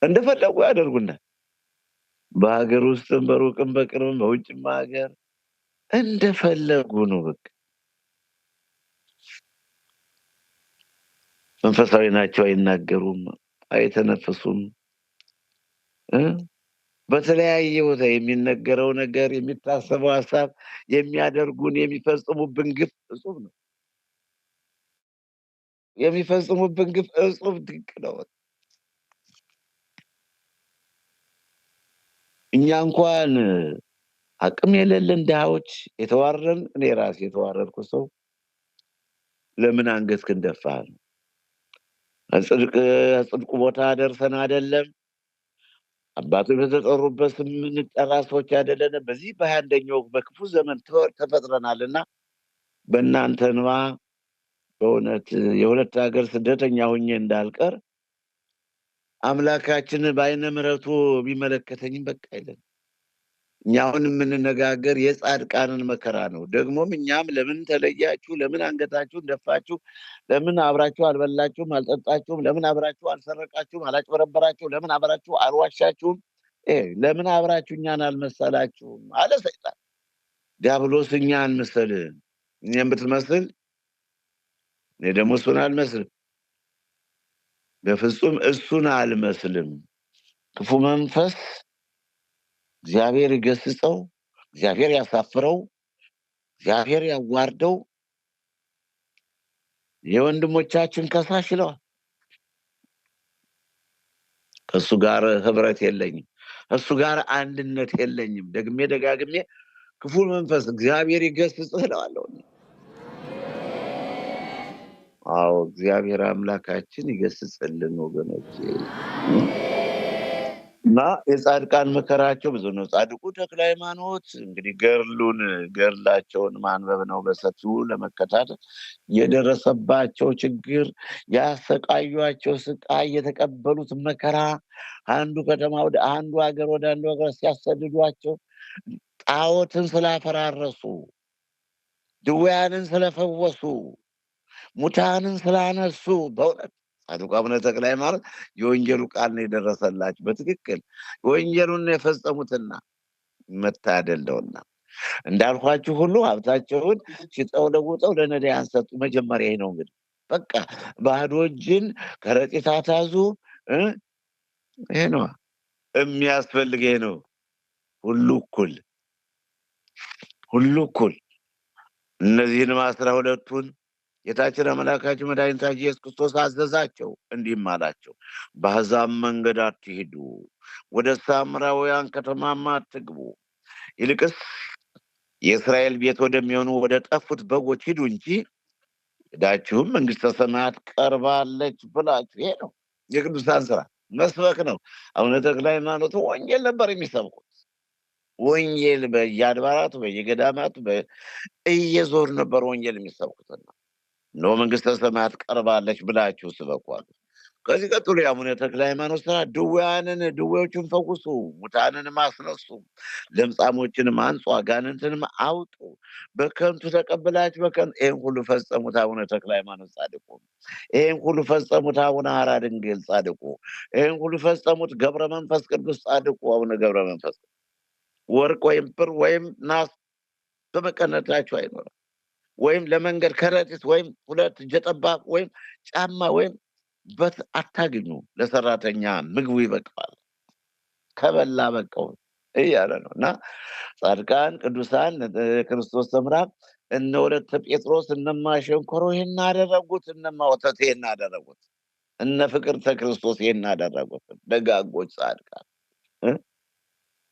እንደፈለጉ ያደርጉናል። በሀገር ውስጥም በሩቅም በቅርብም በውጭም ሀገር እንደፈለጉ ነው። በቃ መንፈሳዊ ናቸው፣ አይናገሩም፣ አይተነፍሱም። በተለያየ ቦታ የሚነገረው ነገር፣ የሚታሰበው ሀሳብ፣ የሚያደርጉን የሚፈጽሙብን ግፍ እጹብ ነው። የሚፈጽሙብን ግፍ እጹብ ድንቅ ነው። እኛ እንኳን አቅም የሌለን ድሃዎች የተዋረን፣ እኔ ራሴ የተዋረድኩ ሰው ለምን አንገትህን ደፋህ? ጽድቁ ቦታ ደርሰን አይደለም፣ አባቶች በተጠሩበት የምንጠራ ሰዎች አይደለንም። በዚህ በ21ኛው በክፉ ዘመን ተፈጥረናልና በእናንተ እንባ በእውነት የሁለት ሀገር ስደተኛ ሁኜ እንዳልቀር አምላካችን በዓይነ ምሕረቱ ቢመለከተኝም በቃ አይደለም። እኛ አሁን የምንነጋገር የጻድቃንን መከራ ነው። ደግሞም እኛም ለምን ተለያችሁ፣ ለምን አንገታችሁን ደፋችሁ፣ ለምን አብራችሁ አልበላችሁም አልጠጣችሁም፣ ለምን አብራችሁ አልሰረቃችሁም አላጭበረበራችሁም፣ ለምን አብራችሁ አልዋሻችሁም፣ ለምን አብራችሁ እኛን አልመሰላችሁም አለ ሰይጣን። ዲያብሎስ እኛን መሰል፣ እኔም ብትመስል እኔ ደግሞ እሱን አልመስልም፣ በፍጹም እሱን አልመስልም። ክፉ መንፈስ እግዚአብሔር ይገስጸው፣ እግዚአብሔር ያሳፍረው፣ እግዚአብሔር ያዋርደው። የወንድሞቻችን ከሳሽ ይለዋል። ከእሱ ጋር ህብረት የለኝም፣ እሱ ጋር አንድነት የለኝም። ደግሜ ደጋግሜ ክፉ መንፈስ እግዚአብሔር ይገስጽህ እለዋለሁ። አዎ እግዚአብሔር አምላካችን ይገስጽልን ወገኖች። እና የጻድቃን መከራቸው ብዙ ነው። ጻድቁ ተክለ ሃይማኖት እንግዲህ ገድላቸውን ማንበብ ነው በሰፊው ለመከታተል የደረሰባቸው ችግር፣ ያሰቃዩቸው ስቃይ፣ የተቀበሉት መከራ፣ አንዱ ከተማ ወደ አንዱ ሀገር ወደ አንዱ ሀገር ሲያሰድዷቸው፣ ጣዖትን ስላፈራረሱ፣ ድውያንን ስለፈወሱ፣ ሙታንን ስላነሱ በእውነት ጻድቁ አቡነ ተክለ ሃይማኖት የወንጌሉ ቃል ነው የደረሰላቸው በትክክል ወንጌሉን ነው የፈጸሙትና መታደል ነውና እንዳልኳችሁ ሁሉ ሀብታቸውን ሽጠው ለውጠው ለነዳያን ሰጡ። መጀመሪያ ይሄ ነው እንግዲህ በቃ ባዶ እጅን ከረጢት አታዙ። ይሄ ነው የሚያስፈልግ። ይሄ ነው ሁሉ እኩል ሁሉ እኩል። እነዚህንም 12ቱን ጌታችን አምላካችን መድኃኒታችን ኢየሱስ ክርስቶስ አዘዛቸው፣ እንዲህም አላቸው፣ በአሕዛብ መንገድ አትሂዱ፣ ወደ ሳምራውያን ከተማማ አትግቡ፣ ይልቅስ የእስራኤል ቤት ወደሚሆኑ ወደ ጠፉት በጎች ሂዱ እንጂ ሄዳችሁም መንግሥተ ሰማያት ቀርባለች ብላችሁ። ይሄ ነው የቅዱሳን ስራ፣ መስበክ ነው። አቡነ ተክለ ሃይማኖት ወንጌል ነበር የሚሰብኩት። ወንጌል በየአድባራቱ በየገዳማቱ እየዞሩ ነበር ወንጌል የሚሰብኩትና እነሆ መንግሥተ ሰማያት ቀርባለች ብላችሁ ስበኩ አሉ። ከዚህ ቀጥሎ የአቡነ ተክለ ሃይማኖት ስራ ድዌዎችን ፈውሱ፣ ሙታንንም አስነሱ፣ ለምጻሞችንም አንጹ፣ አጋንንትንም አውጡ፣ በከንቱ ተቀብላችሁ በከንቱ። ይህን ሁሉ ፈጸሙት አቡነ ተክለ ሃይማኖት ጻድቁ። ይህን ሁሉ ፈጸሙት አቡነ ሐራ ድንግል ጻድቁ። ይህን ሁሉ ፈጸሙት ገብረ መንፈስ ቅዱስ ጻድቁ አቡነ ገብረ መንፈስ ቅዱስ። ወርቅ ወይም ብር ወይም ናስ በመቀነታችሁ አይኖርም። ወይም ለመንገድ ከረጢት ወይም 2 እጀ ጠባብ ወይም ጫማ ወይም በት አታግኙ። ለሰራተኛ ምግቡ ይበቃዋል፣ ከበላ በቃው እያለ ነው። እና ጻድቃን ቅዱሳን ክርስቶስ ተምራን እነ ወለተ ጴጥሮስ እነማ ሸንኮሮ ይሄን አደረጉት፣ እነማ ወተት ይሄን አደረጉት፣ እነ ፍቅርተ ክርስቶስ ይሄን አደረጉት። ደጋጎች ጻድቃን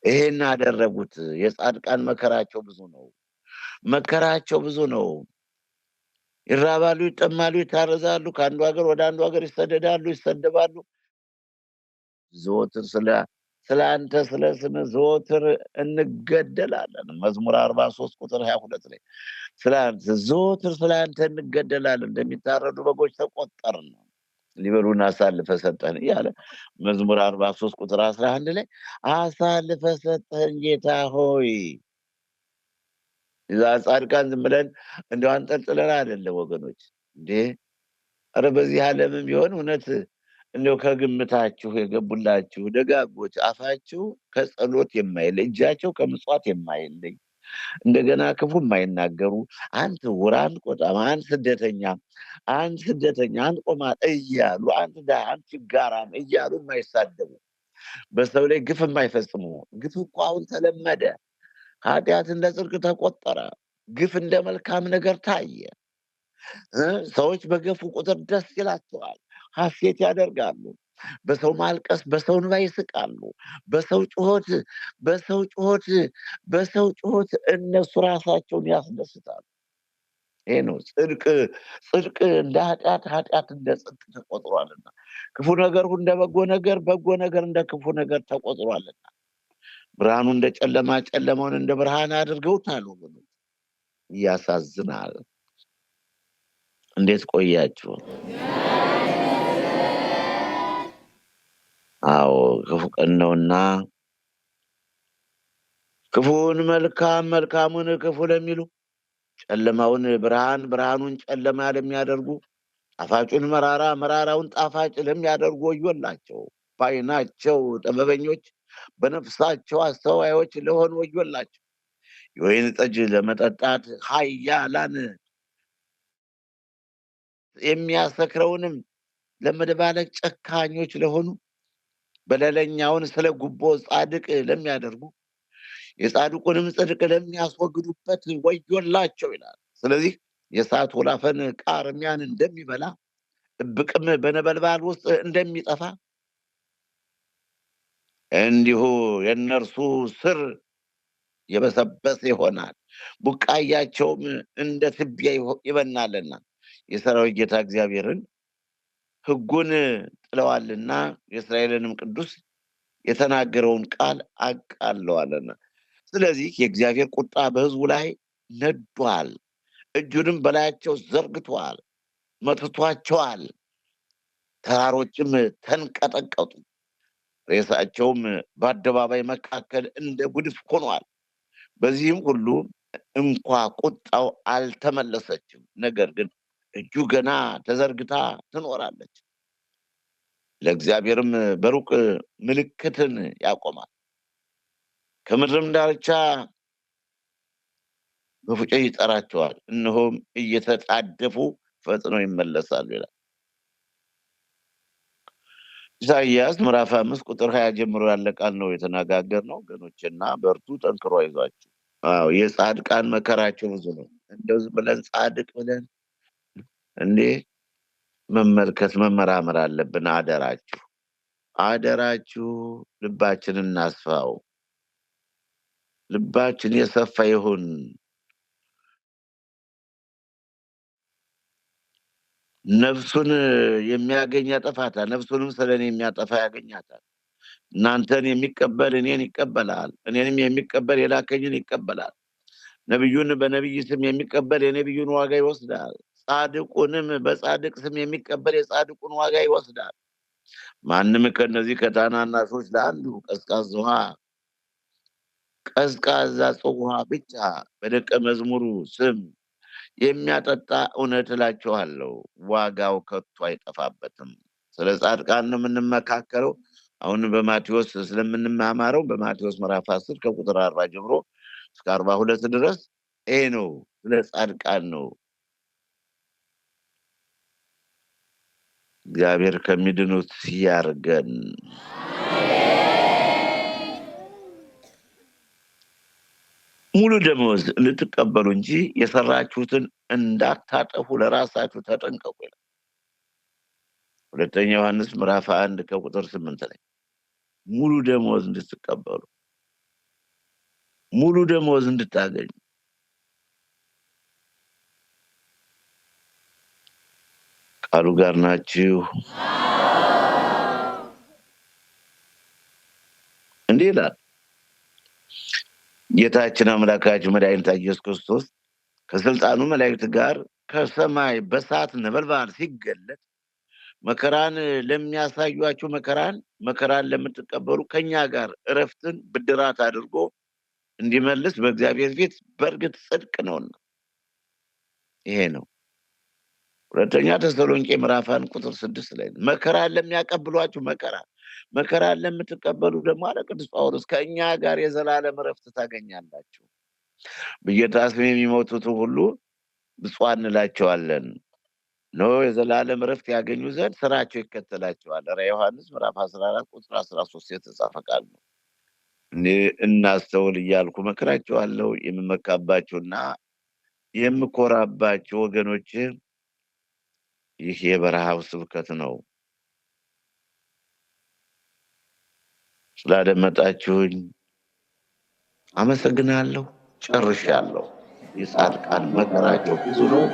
ይሄን አደረጉት። የጻድቃን መከራቸው ብዙ ነው። መከራቸው ብዙ ነው። ይራባሉ፣ ይጠማሉ፣ ይታረዛሉ፣ ከአንዱ ሀገር ወደ አንዱ ሀገር ይሰደዳሉ፣ ይሰደባሉ። ዘወትር ስለ አንተ ስለ ስምህ ዘወትር እንገደላለን። መዝሙር 43 ቁጥር 22 ላይ ዘወትር ስለ አንተ እንገደላለን፣ እንደሚታረዱ በጎች ተቆጠርን፣ ሊበሉን አሳልፈ ሰጠን እያለ መዝሙር 43 ቁጥር 11 ላይ አሳልፈ ሰጠን ጌታ ሆይ። እዛ ጻድቃን ዝም ብለን እንደው አንጠልጥለን አይደለም ወገኖች እንዴ። ኧረ በዚህ ዓለምም ቢሆን እውነት እንደው ከግምታችሁ የገቡላችሁ ደጋጎች፣ አፋችሁ ከጸሎት የማይለይ እጃቸው ከምጽዋት የማይለይ እንደገና ክፉ የማይናገሩ አንተ ዕውር፣ አንተ ቆጣማ፣ አንተ ስደተኛ፣ አንተ ቆማጥ እያሉ አንተ ድሃ፣ አንተ ችጋራም እያሉ የማይሳደቡ በሰው ላይ ግፍ የማይፈጽሙ። ግፍ እኮ አሁን ተለመደ። ኃጢአት እንደ ጽድቅ ተቆጠረ። ግፍ እንደ መልካም ነገር ታየ። ሰዎች በገፉ ቁጥር ደስ ይላቸዋል፣ ሐሴት ያደርጋሉ። በሰው ማልቀስ፣ በሰው እንባ ይስቃሉ። በሰው ጩኸት እነሱ ራሳቸውን ያስደስታሉ። ይሄ ነው ጽድቅ እንደ ኃጢአት፣ ኃጢአት እንደ ጽድቅ ተቆጥሯልና፣ ክፉ ነገር እንደ በጎ ነገር፣ በጎ ነገር እንደ ክፉ ነገር ተቆጥሯልና፣ ብርሃኑ እንደ ጨለማ፣ ጨለማውን እንደ ብርሃን አድርገውታል። ወገኖች ያሳዝናል። እንዴት ቆያችሁ? አዎ ክፉ ቀን ነውና ክፉን መልካም፣ መልካሙን ክፉ ለሚሉ፣ ጨለማውን ብርሃን፣ ብርሃኑን ጨለማ ለሚያደርጉ፣ ጣፋጩን መራራ፣ መራራውን ጣፋጭ ለሚያደርጉ ወዮላቸው። በዓይናቸው ጥበበኞች፣ በነፍሳቸው አስተዋዮች ለሆኑ ወዮላቸው። የወይን ጠጅ ለመጠጣት ኃያላን፣ የሚያሰክረውንም ለመደባለቅ ጨካኞች ለሆኑ፣ በደለኛውን ስለ ጉቦ ጻድቅ ለሚያደርጉ፣ የጻድቁንም ጽድቅ ለሚያስወግዱበት ወዮላቸው ይላል። ስለዚህ የእሳት ወላፈን ቃርሚያን እንደሚበላ፣ እብቅም በነበልባል ውስጥ እንደሚጠፋ እንዲሁ የእነርሱ ስር የበሰበሰ ይሆናል፣ ቡቃያቸውም እንደ ትቢያ ይበናልና የሰራዊት ጌታ እግዚአብሔርን ሕጉን ጥለዋልና የእስራኤልንም ቅዱስ የተናገረውን ቃል አቃለዋልና። ስለዚህ የእግዚአብሔር ቁጣ በሕዝቡ ላይ ነዷል፣ እጁንም በላያቸው ዘርግቷል፣ መትቷቸዋል። ተራሮችም ተንቀጠቀጡ፣ ሬሳቸውም በአደባባይ መካከል እንደ ጉድፍ ሆኗል። በዚህም ሁሉ እንኳ ቁጣው አልተመለሰችም፣ ነገር ግን እጁ ገና ተዘርግታ ትኖራለች። ለእግዚአብሔርም በሩቅ ምልክትን ያቆማል፣ ከምድርም ዳርቻ በፉጨት ይጠራቸዋል፣ እነሆም እየተጣደፉ ፈጥነው ይመለሳሉ ይላል። ኢሳይያስ ምዕራፍ 5 ቁጥር 20 ጀምሮ ያለ ቃል ነው የተነጋገርነው ወገኖችና፣ በርቱ፣ ጠንክሮ አይዟችሁ። አዎ የጻድቃን መከራቸው ብዙ ነው። እንደው ዝም ብለን ጻድቅ ብለን እንዴ መመልከት መመራመር አለብን። አደራችሁ አደራችሁ ልባችንን እናስፋው። ልባችን የሰፋ ይሁን። ነፍሱን የሚያገኝ ያጠፋታል፣ ነፍሱንም ስለኔ የሚያጠፋ ያገኛታል። እናንተን የሚቀበል እኔን ይቀበላል፣ እኔንም የሚቀበል የላከኝን ይቀበላል። ነቢዩን በነቢይ ስም የሚቀበል የነቢዩን ዋጋ ይወስዳል፣ ጻድቁንም በጻድቅ ስም የሚቀበል የጻድቁን ዋጋ ይወስዳል። ማንም ከነዚህ ከታናናሾች ለአንዱ ቀዝቃዛ ጽዋ ብቻ በደቀ መዝሙሩ ስም የሚያጠጣ እውነት እላችኋለሁ ዋጋው ከቶ አይጠፋበትም። ስለ ጻድቃን ነው የምንመካከረው። አሁን በማቴዎስ ስለምንማማረው በማቴዎስ ምዕራፍ 10 ከቁጥር 40 ጀምሮ እስከ 42 ድረስ ይሄ ነው፣ ስለ ጻድቃን ነው። እግዚአብሔር ከሚድኑት ያርገን። ሙሉ ደመወዝ ልትቀበሉ እንጂ የሰራችሁትን እንዳታጠፉ ለራሳችሁ ተጠንቀቁ ይላል። ሁለተኛ ዮሐንስ ምዕራፍ 1 ከቁጥር 8 ላይ ሙሉ ደመወዝ እንድትቀበሉ፣ ሙሉ ደመወዝ እንድታገኙ። ቃሉ ጋር ናችሁ? እንዲህ ይላል ጌታችን አምላካችን መድኃኒታችን ኢየሱስ ክርስቶስ ከስልጣኑ መላእክት ጋር ከሰማይ በእሳት ነበልባል ሲገለጥ መከራን ለሚያሳዩአችሁ መከራን ለምትቀበሉ ከኛ ጋር እረፍትን ብድራት አድርጎ እንዲመልስ በእግዚአብሔር ፊት በእርግጥ ጽድቅ ነውና። ይሄ ነው። ሁለተኛ ተሰሎንቄ ምዕራፍ 1 ቁጥር 6 ላይ መከራን ለሚያቀብሏችሁ መከራን ለምትቀበሉ ደግሞ አለ ቅዱስ ጳውሎስ ከእኛ ጋር የዘላለም እረፍት ታገኛላችሁ። በጌታ ስም የሚሞቱት ሁሉ ብፁዓን እንላቸዋለን፣ ነው የዘላለም እረፍት ያገኙ ዘንድ ስራቸው ይከተላቸዋል። ራዕየ ዮሐንስ ምዕራፍ 14 ቁጥር 13 የተጻፈ ቃል ነው። እኔ እናስተውል እያልኩ መክራቸዋለሁ። የምመካባቸውና የምኮራባቸው ወገኖች ይህ የበረሃው ስብከት ነው። ስላደመጣችሁኝ አመሰግናለሁ። ጨርሻለሁ። የጻድቃን መከራቸው ብዙ ነው።